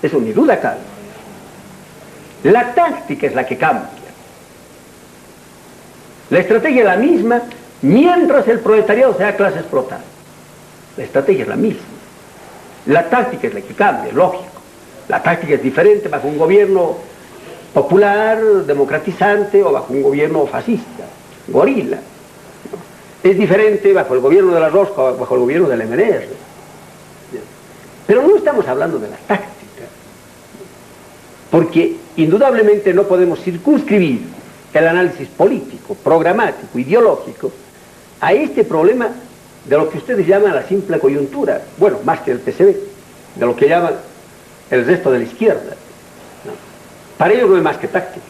Eso ni duda cabe. La táctica es la que cambia. La estrategia es la misma mientras el proletariado sea clase explotada. La estrategia es la misma. La táctica es la que cambia, lógico. La táctica es diferente bajo un gobierno popular, democratizante, o bajo un gobierno fascista, gorila. Es diferente bajo el gobierno de la Rosca o bajo el gobierno del MNR. Pero no estamos hablando de la táctica, porque indudablemente no podemos circunscribir el análisis político, programático, ideológico a este problema de lo que ustedes llaman la simple coyuntura, bueno, más que el PCB, de lo que llaman el resto de la izquierda. ¿No? Para ellos no es más que táctica.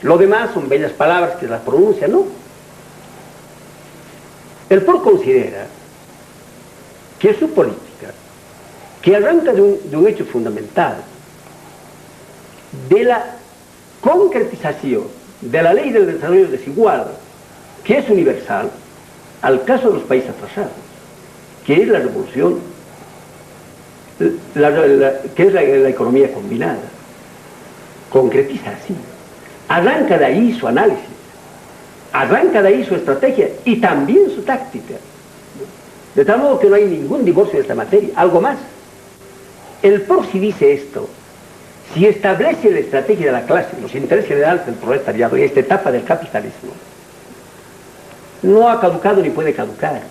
Lo demás son bellas palabras que las pronuncian, ¿no? El POR considera que su política, que arranca de un hecho fundamental, de la concretización de la ley del desarrollo desigual, que es universal, al caso de los países atrasados, que es la revolución, que es la economía combinada. Concretiza así. Arranca de ahí su análisis, arranca de ahí su estrategia y también su táctica. De tal modo que no hay ningún divorcio de esta materia. Algo más. El POR, si dice esto, si establece la estrategia de la clase, los intereses generales del proletariado en esta etapa del capitalismo, no ha caducado ni puede caducar.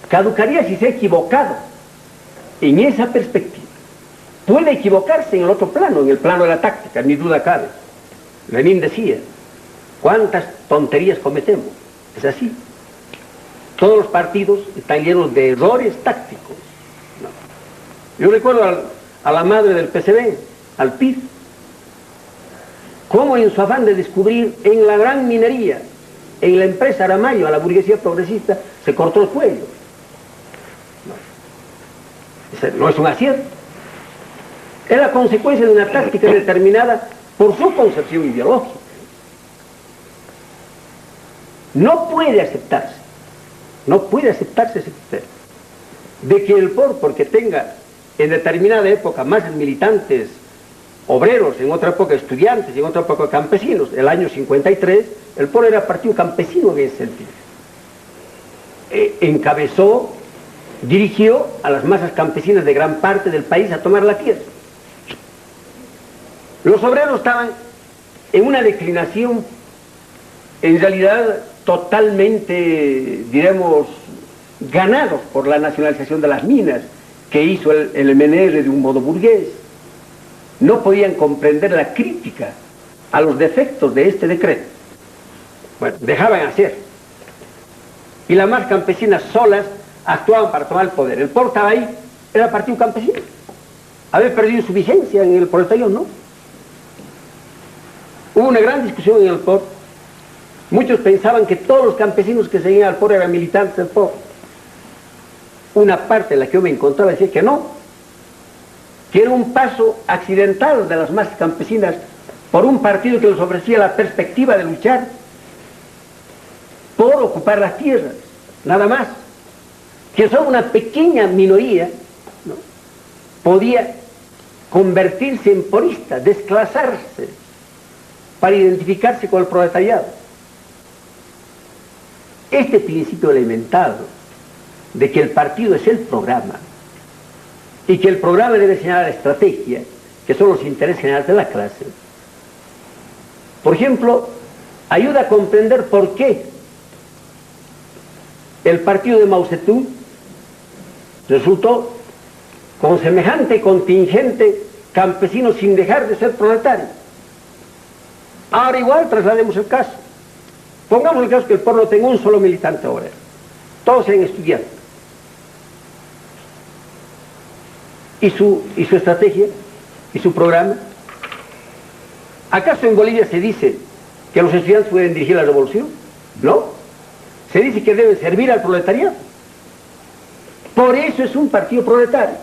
Caducaría si se ha equivocado en esa perspectiva. Puede equivocarse en el otro plano, en el plano de la táctica, ni duda cabe. Lenin decía, ¿cuántas tonterías cometemos? Es así. Todos los partidos están llenos de errores tácticos. Yo recuerdo a la madre del PCB, al PID, cómo en su afán de descubrir en la gran minería, en la empresa Aramayo, a la burguesía progresista, se cortó el cuello. No es un acierto. Es la consecuencia de una táctica determinada por su concepción ideológica. No puede aceptarse ese criterio de que el POR, porque tenga en determinada época más militantes obreros, en otra época estudiantes y en otra época campesinos, el año 53, el POR era partido campesino en ese sentido. Encabezó, dirigió a las masas campesinas de gran parte del país a tomar la tierra. Los obreros estaban en una declinación, en realidad totalmente, diremos, ganados por la nacionalización de las minas que hizo el MNR de un modo burgués. No podían comprender la crítica a los defectos de este decreto. Bueno, dejaban hacer. Y las masas campesinas solas actuaban para tomar el poder. El POR estaba ahí, era partido campesino. Había perdido su vigencia en el proletariado, ¿no? Hubo una gran discusión en el POR. Muchos pensaban que todos los campesinos que seguían al POR eran militantes del POR. Una parte en la que yo me encontraba decía que no, que era un paso accidental de las masas campesinas por un partido que les ofrecía la perspectiva de luchar por ocupar las tierras, nada más, que solo una pequeña minoría, ¿no?, podía convertirse en porista, desclasarse para identificarse con el proletariado. Este principio elemental de que el partido es el programa y que el programa debe señalar la estrategia, que son los intereses generales de la clase, por ejemplo, ayuda a comprender por qué el partido de Mao Zedong resultó con semejante contingente campesino sin dejar de ser proletario. Ahora igual traslademos el caso. Pongamos el caso que el POR no tenga un solo militante obrero. Todos sean estudiantes. ¿Y su estrategia? ¿Y su programa? ¿Acaso en Bolivia se dice que los estudiantes pueden dirigir la revolución? No. Se dice que deben servir al proletariado. Por eso es un partido proletario.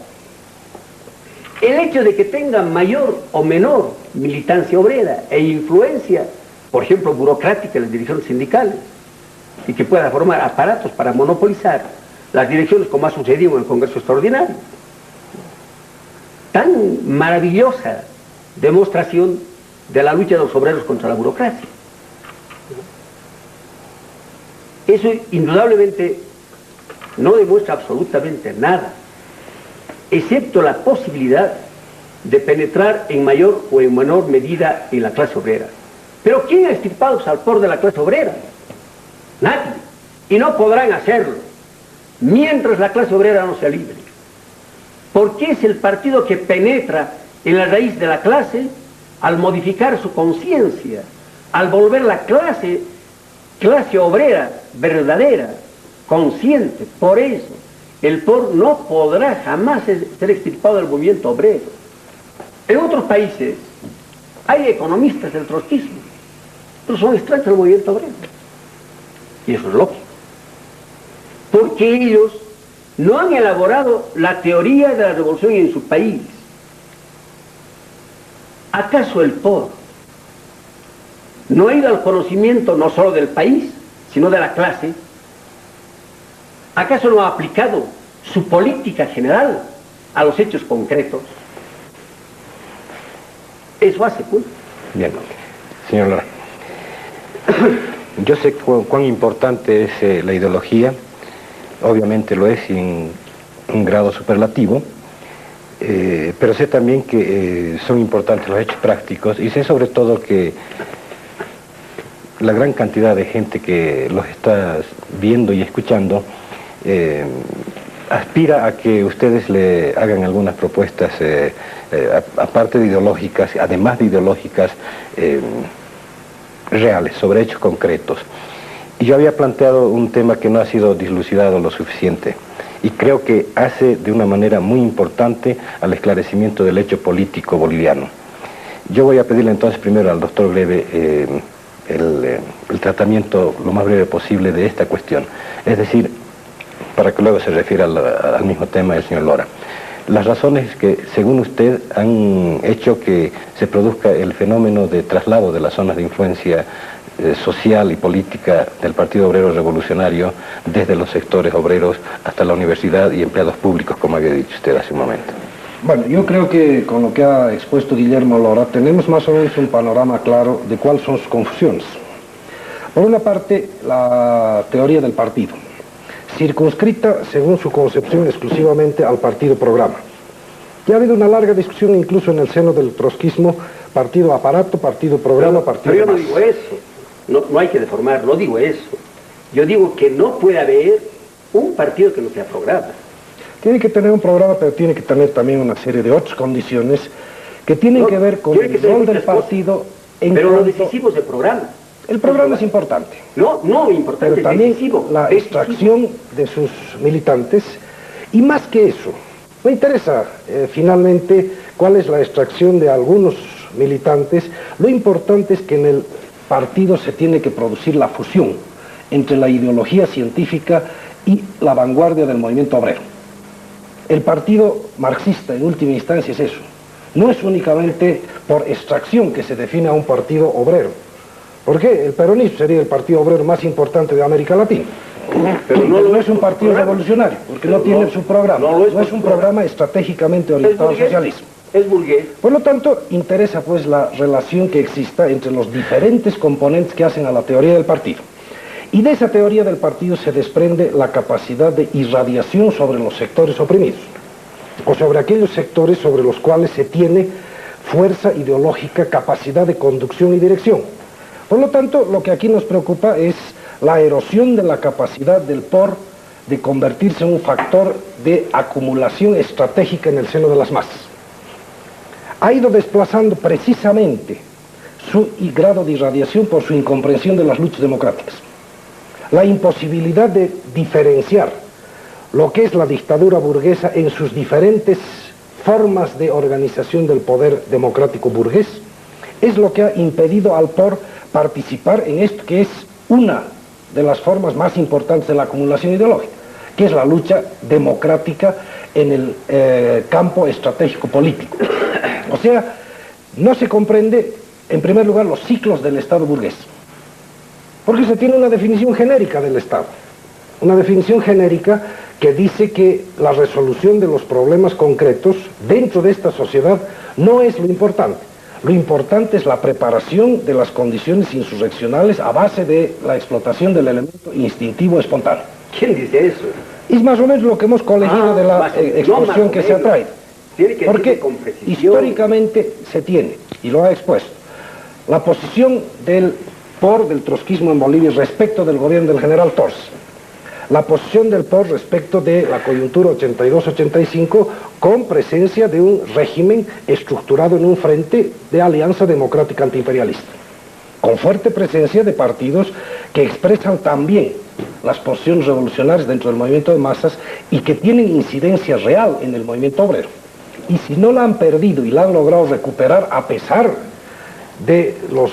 El hecho de que tenga mayor o menor militancia obrera e influencia, por ejemplo, burocrática en las direcciones sindicales, y que pueda formar aparatos para monopolizar las direcciones, como ha sucedido en el Congreso Extraordinario. Tan maravillosa demostración de la lucha de los obreros contra la burocracia. Eso indudablemente no demuestra absolutamente nada, excepto la posibilidad de penetrar en mayor o en menor medida en la clase obrera. Pero ¿quién ha extirpado al POR de la clase obrera? Nadie. Y no podrán hacerlo mientras la clase obrera no sea libre. Porque es el partido que penetra en la raíz de la clase al modificar su conciencia, al volver la clase obrera verdadera, consciente. Por eso el POR no podrá jamás ser extirpado del movimiento obrero. En otros países hay economistas del trotskismo, pero son extraños del movimiento obrero. Y eso es lógico. Porque ellos no han elaborado la teoría de la revolución en su país. ¿Acaso el POR no ha ido al conocimiento no solo del país, sino de la clase? ¿Acaso no ha aplicado su política general a los hechos concretos? Eso hace, pues. Bien, señor Lara. Yo sé cuán importante es la ideología, obviamente lo es en un grado superlativo, pero sé también que son importantes los hechos prácticos y sé sobre todo que la gran cantidad de gente que los está viendo y escuchando aspira a que ustedes le hagan algunas propuestas, aparte de ideológicas, además de ideológicas, reales, sobre hechos concretos. Y yo había planteado un tema que no ha sido dilucidado lo suficiente y creo que hace de una manera muy importante al esclarecimiento del hecho político boliviano. Yo voy a pedirle entonces primero al doctor Greve el tratamiento lo más breve posible de esta cuestión, es decir, para que luego se refiera al mismo tema del señor Lora. Las razones que, según usted, han hecho que se produzca el fenómeno de traslado de las zonas de influencia social y política del Partido Obrero Revolucionario desde los sectores obreros hasta la universidad y empleados públicos, como había dicho usted hace un momento. Bueno, yo creo que con lo que ha expuesto Guillermo Lora tenemos más o menos un panorama claro de cuáles son sus confusiones. Por una parte, la teoría del partido, circunscrita, según su concepción, exclusivamente al partido programa. Ya ha habido una larga discusión incluso en el seno del trotskismo, partido aparato, partido programa, partido... Pero yo no digo eso, no hay que deformar, no digo eso. Yo digo que no puede haber un partido que no sea programa. Tiene que tener un programa, pero tiene que tener también una serie de otras condiciones que tienen que ver con el rol del partido en pero lo cuanto... decisivo es el programa. El programa es importante. No importante, pero también decisivo, la extracción de sus militantes, y más que eso, me interesa finalmente cuál es la extracción de algunos militantes. Lo importante es que en el partido se tiene que producir la fusión entre la ideología científica y la vanguardia del movimiento obrero. El partido marxista, en última instancia, es eso. No es únicamente por extracción que se define a un partido obrero. ¿Por qué? El peronismo sería el partido obrero más importante de América Latina. Pero no es un partido revolucionario, porque no tiene su programa. No es un programa estratégicamente orientado al socialismo. Es burgués. Por lo tanto, interesa pues la relación que exista entre los diferentes componentes que hacen a la teoría del partido. Y de esa teoría del partido se desprende la capacidad de irradiación sobre los sectores oprimidos, o sobre aquellos sectores sobre los cuales se tiene fuerza ideológica, capacidad de conducción y dirección. Por lo tanto, lo que aquí nos preocupa es la erosión de la capacidad del POR de convertirse en un factor de acumulación estratégica en el seno de las masas. Ha ido desplazando precisamente su grado de irradiación por su incomprensión de las luchas democráticas. La imposibilidad de diferenciar lo que es la dictadura burguesa en sus diferentes formas de organización del poder democrático burgués es lo que ha impedido al POR participar en esto que es una de las formas más importantes de la acumulación ideológica, que es la lucha democrática en el campo estratégico político. O sea, no se comprende, en primer lugar, los ciclos del Estado burgués, porque se tiene una definición genérica del Estado, una definición genérica que dice que la resolución de los problemas concretos dentro de esta sociedad no es lo importante. Lo importante es la preparación de las condiciones insurreccionales a base de la explotación del elemento instintivo espontáneo. ¿Quién dice eso? Es más o menos lo que hemos colegido de la exposición que se ha traído. Porque históricamente se tiene, y lo ha expuesto, la posición del POR, del trotskismo en Bolivia respecto del gobierno del general Torres, la posición del POR respecto de la coyuntura 82-85 con presencia de un régimen estructurado en un frente de alianza democrática antiimperialista, con fuerte presencia de partidos que expresan también las posiciones revolucionarias dentro del movimiento de masas y que tienen incidencia real en el movimiento obrero. Y si no la han perdido y la han logrado recuperar a pesar de los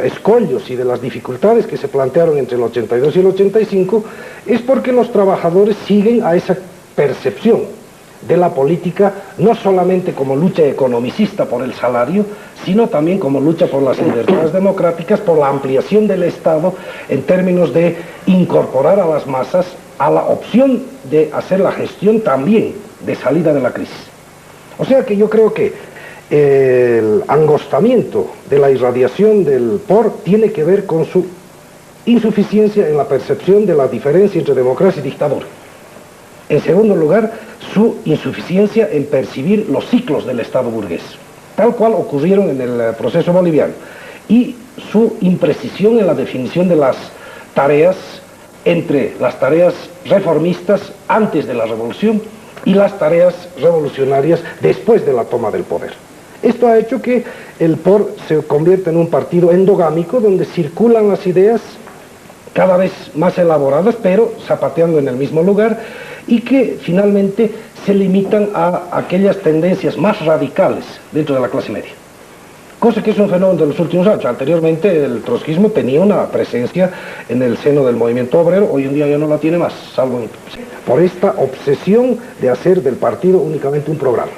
escollos y de las dificultades que se plantearon entre el 82 y el 85, es porque los trabajadores siguen a esa percepción de la política, no solamente como lucha economicista por el salario, sino también como lucha por las libertades democráticas, por la ampliación del Estado en términos de incorporar a las masas a la opción de hacer la gestión también de salida de la crisis. O sea que yo creo que el angostamiento de la irradiación del POR tiene que ver con su insuficiencia en la percepción de la diferencia entre democracia y dictadura. En segundo lugar, su insuficiencia en percibir los ciclos del Estado burgués, tal cual ocurrieron en el proceso boliviano, y su imprecisión en la definición de las tareas entre las tareas reformistas antes de la revolución y las tareas revolucionarias después de la toma del poder. Esto ha hecho que el POR se convierta en un partido endogámico donde circulan las ideas cada vez más elaboradas, pero zapateando en el mismo lugar, y que finalmente se limitan a aquellas tendencias más radicales dentro de la clase media. Cosa que es un fenómeno de los últimos años. Anteriormente el trotskismo tenía una presencia en el seno del movimiento obrero, hoy en día ya no la tiene más, salvo por esta obsesión de hacer del partido únicamente un programa.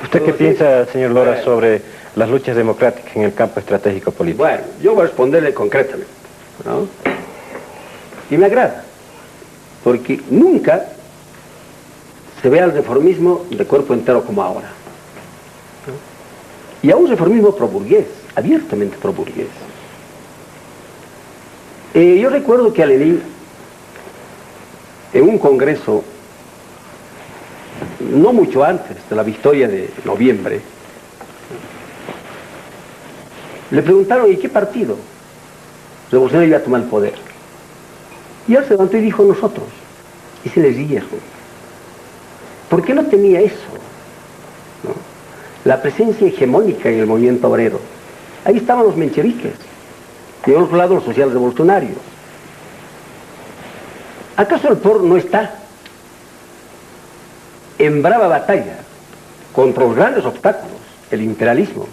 ¿Usted qué piensa, señor Lora, sobre las luchas democráticas en el campo estratégico político? Bueno, yo voy a responderle concretamente, ¿no? Y me agrada, porque nunca se ve al reformismo de cuerpo entero como ahora, ¿no? Y a un reformismo pro-burgués, abiertamente pro-burgués. Yo recuerdo que a Lenin, en un congreso, no mucho antes de la victoria de noviembre, le preguntaron, ¿y qué partido revolucionario iba a tomar el poder? Y él se levantó y dijo, nosotros. Y se les rieron. ¿Por qué no tenía eso? ¿No? La presencia hegemónica en el movimiento obrero. Ahí estaban los mencheviques, y de otro lado los sociales revolucionarios. ¿Acaso el POR no está en brava batalla contra los grandes obstáculos, el imperialismo,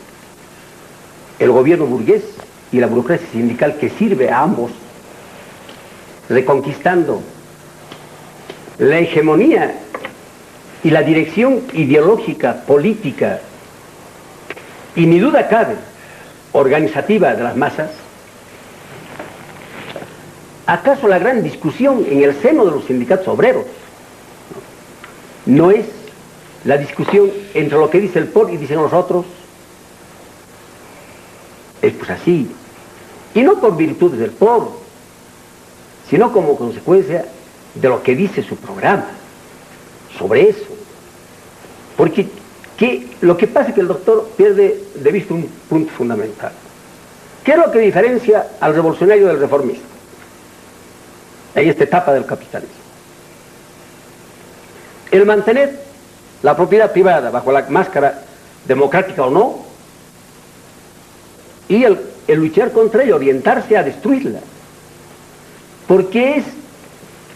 el gobierno burgués y la burocracia sindical que sirve a ambos, reconquistando la hegemonía y la dirección ideológica, política y ni duda cabe organizativa de las masas? ¿Acaso la gran discusión en el seno de los sindicatos obreros no es la discusión entre lo que dice el POR y dicen los otros? Es pues así, y no por virtud del POR, sino como consecuencia de lo que dice su programa sobre eso. Porque lo que pasa es que el doctor pierde de vista un punto fundamental. ¿Qué es lo que diferencia al revolucionario del reformista en esta etapa del capitalismo? El mantener la propiedad privada bajo la máscara democrática o no, y el luchar contra ella, orientarse a destruirla, porque es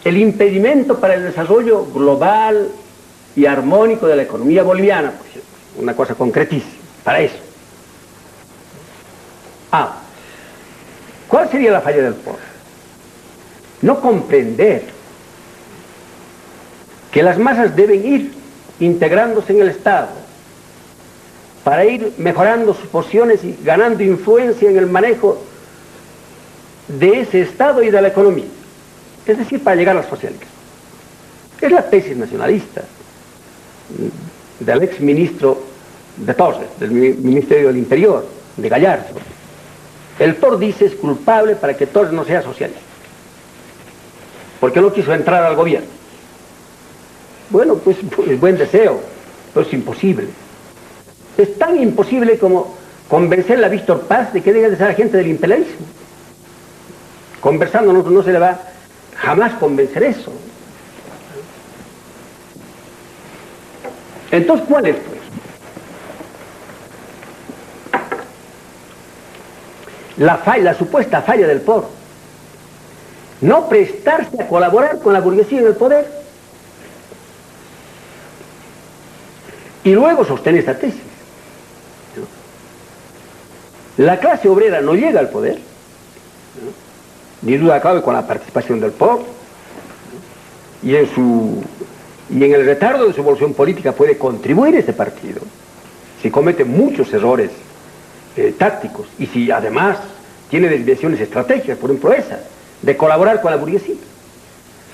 el impedimento para el desarrollo global y armónico de la economía boliviana, por ejemplo, una cosa concretísima, para eso. ¿Cuál sería la falla del POR? No comprender que las masas deben ir integrándose en el Estado para ir mejorando sus posiciones y ganando influencia en el manejo de ese Estado y de la economía, es decir, para llegar al socialismo. Es la tesis nacionalista del ex ministro de Torres, del Ministerio del Interior, de Gallardo. El POR dice es culpable para que Torres no sea socialista, porque no quiso entrar al gobierno. Bueno, pues es buen deseo, pero es imposible. Es tan imposible como convencerle a Víctor Paz de que debe de ser agente del imperialismo. Conversando no se le va jamás convencer eso. Entonces, ¿cuál es pues? La supuesta falla del POR. No prestarse a colaborar con la burguesía en el poder. Y luego sostener esta tesis. La clase obrera no llega al poder, ni duda cabe con la participación del POR, y en el retardo de su evolución política puede contribuir ese partido, si comete muchos errores tácticos, y si además tiene desviaciones estratégicas, por ejemplo esa, de colaborar con la burguesía,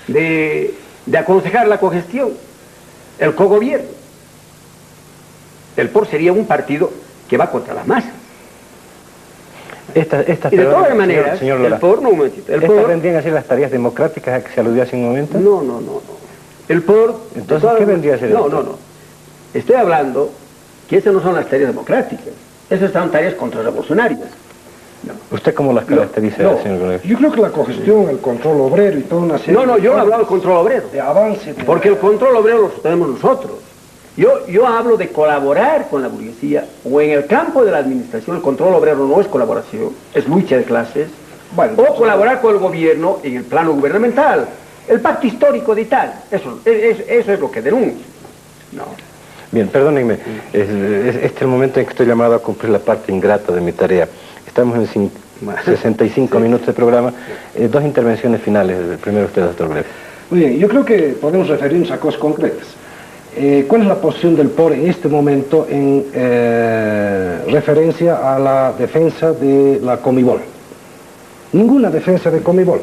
de aconsejar la cogestión, el cogobierno. El POR sería un partido que va contra las masas. Y de todas maneras, señor Lora, el POR, no un momentito. ¿Estas vendrían a ser las tareas democráticas a que se aludía hace un momento? No. El POR... Entonces, ¿qué vendría a ser? No. Estoy hablando que esas no son las tareas democráticas. Esas son tareas contrarrevolucionarias. No. ¿Usted cómo las caracteriza, señor Lora? Yo creo que la cogestión, el control obrero y toda una serie... Yo no hablaba del control obrero. De avance... Porque el control obrero lo tenemos nosotros. Yo hablo de colaborar con la burguesía, o en el campo de la administración. El control obrero no es colaboración, es lucha de clases, Bueno, o colaborar con el gobierno en el plano gubernamental. El pacto histórico de Italia, eso es lo que denuncio. No. Bien, perdónenme, este es el momento en que estoy llamado a cumplir la parte ingrata de mi tarea. Estamos en 65 minutos de programa. Dos intervenciones finales. Primero usted, doctor Breve. Muy bien, yo creo que podemos referirnos a cosas concretas. ¿Cuál es la posición del POR en este momento en referencia a la defensa de la Comibol? Ninguna defensa de Comibol,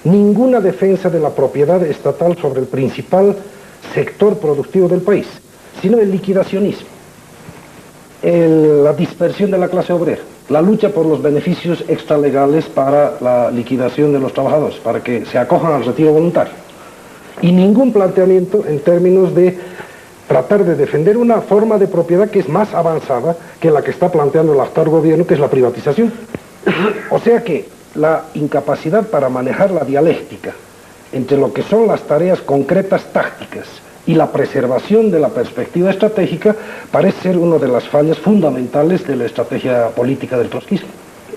ninguna defensa de la propiedad estatal sobre el principal sector productivo del país, sino el liquidacionismo, la dispersión de la clase obrera, la lucha por los beneficios extralegales para la liquidación de los trabajadores, para que se acojan al retiro voluntario. Y ningún planteamiento en términos de tratar de defender una forma de propiedad que es más avanzada que la que está planteando el actual gobierno, que es la privatización. O sea que la incapacidad para manejar la dialéctica entre lo que son las tareas concretas tácticas y la preservación de la perspectiva estratégica parece ser una de las fallas fundamentales de la estrategia política del trotskismo.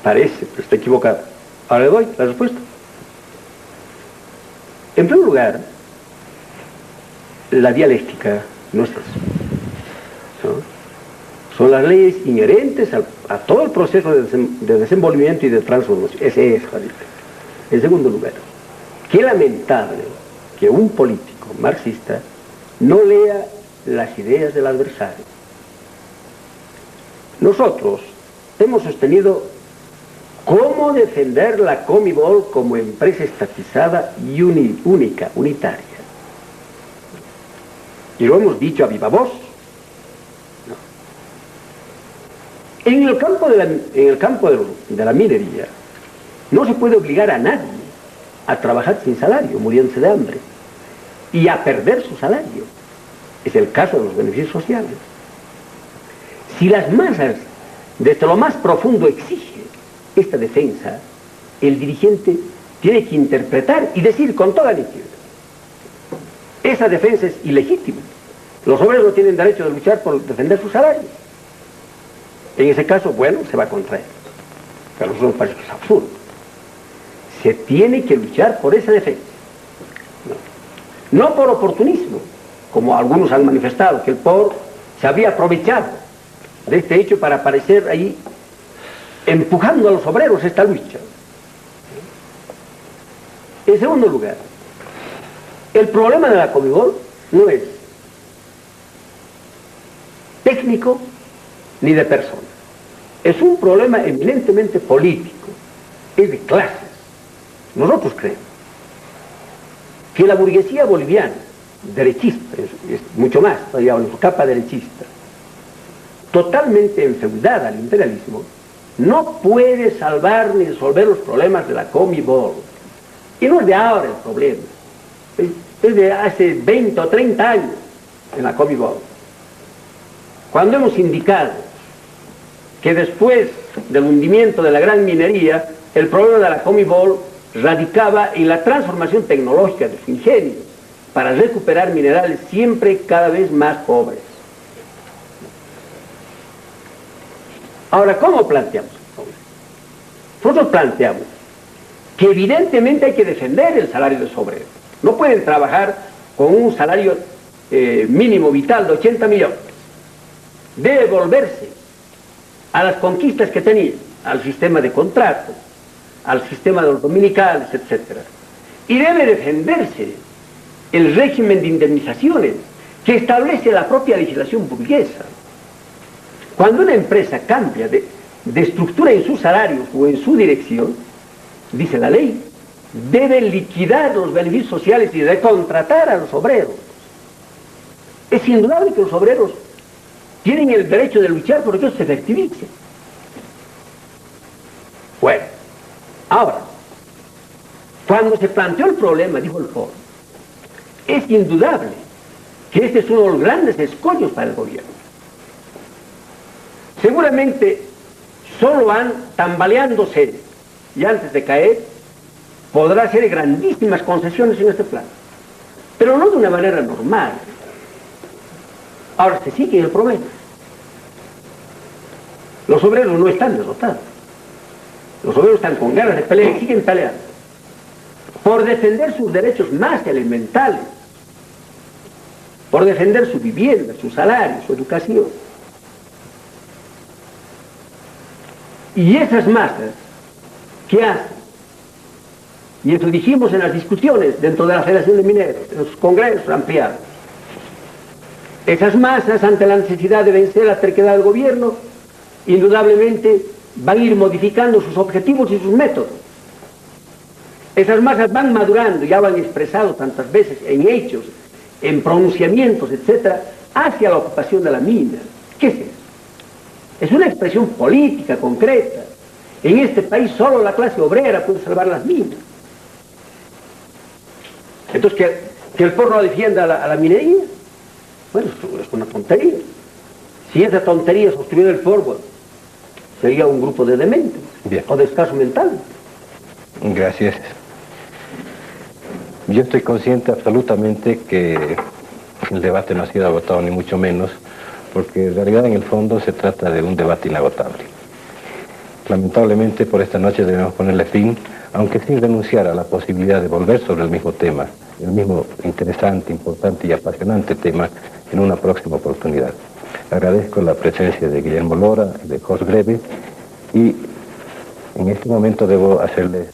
Parece, pero está equivocado. Ahora le doy la respuesta. En primer lugar, la dialéctica no es eso, ¿no? Son las leyes inherentes a todo el proceso de desenvolvimiento y de transformación. Ese es, Juanito. En segundo lugar, qué lamentable que un político marxista no lea las ideas del adversario. Nosotros hemos sostenido cómo defender la Comibol como empresa estatizada y única, unitaria. Y lo hemos dicho a viva voz. En el campo de la minería no se puede obligar a nadie a trabajar sin salario, muriéndose de hambre, y a perder su salario. Es el caso de los beneficios sociales. Si las masas desde lo más profundo exigen esta defensa, el dirigente tiene que interpretar y decir con toda nitidez: esa defensa es ilegítima. Los obreros no tienen derecho de luchar por defender su salario. En ese caso, bueno, se va contra él. Pero eso nos parece que es absurdo. Se tiene que luchar por esa defensa. No por oportunismo, como algunos han manifestado, que el POR se había aprovechado de este hecho para aparecer ahí empujando a los obreros esta lucha. En segundo lugar, el problema de la Comibol no es técnico ni de persona. Es un problema eminentemente político, es de clases. Nosotros creemos que la burguesía boliviana, derechista, es mucho más, digamos, en su capa derechista, totalmente enfeudada al imperialismo, no puede salvar ni resolver los problemas de la Comibol. Y no es de ahora el problema, es de hace 20 o 30 años en la Comibol. Cuando hemos indicado que después del hundimiento de la gran minería, el problema de la Comibol radicaba en la transformación tecnológica de su ingenio para recuperar minerales siempre cada vez más pobres. Ahora, ¿cómo planteamos? Nosotros planteamos que evidentemente hay que defender el salario de los obreros. No pueden trabajar con un salario mínimo vital de 80 millones. Debe volverse a las conquistas que tenía, al sistema de contratos, al sistema de los dominicales, etc. Y debe defenderse el régimen de indemnizaciones que establece la propia legislación burguesa. Cuando una empresa cambia de estructura en sus salarios o en su dirección, dice la ley, debe liquidar los beneficios sociales y recontratar a los obreros. Es indudable que los obreros tienen el derecho de luchar porque eso se efectivice. Bueno, ahora, cuando se planteó el problema, dijo el POR, es indudable que este es uno de los grandes escollos para el gobierno. Seguramente solo van tambaleándose y antes de caer podrá hacer grandísimas concesiones en este plan, pero no de una manera normal. Ahora se sigue el problema. Los obreros no están derrotados. Los obreros están con ganas de pelear y siguen peleando por defender sus derechos más elementales, por defender su vivienda, su salario, su educación. Y esas masas que hacen, y eso dijimos en las discusiones dentro de la Federación de Mineros, en los congresos ampliados, esas masas, ante la necesidad de vencer la terquedad del gobierno, indudablemente van a ir modificando sus objetivos y sus métodos. Esas masas van madurando, ya lo han expresado tantas veces en hechos, en pronunciamientos, etcétera, hacia la ocupación de la mina. ¿Qué es eso? Es una expresión política concreta. En este país solo la clase obrera puede salvar las minas. Entonces, que el pueblo no defienda a la minería, bueno, es una tontería. Si esa tontería sostuviera el pueblo, sería un grupo de dementes. Bien. O de escaso mental. Gracias. Yo estoy consciente absolutamente que el debate no ha sido agotado, ni mucho menos, porque en realidad en el fondo se trata de un debate inagotable. Lamentablemente por esta noche debemos ponerle fin, aunque sin renunciar a la posibilidad de volver sobre el mismo tema, el mismo interesante, importante y apasionante tema en una próxima oportunidad. Agradezco la presencia de Guillermo Lora, de Jos Greve, y en este momento debo hacerles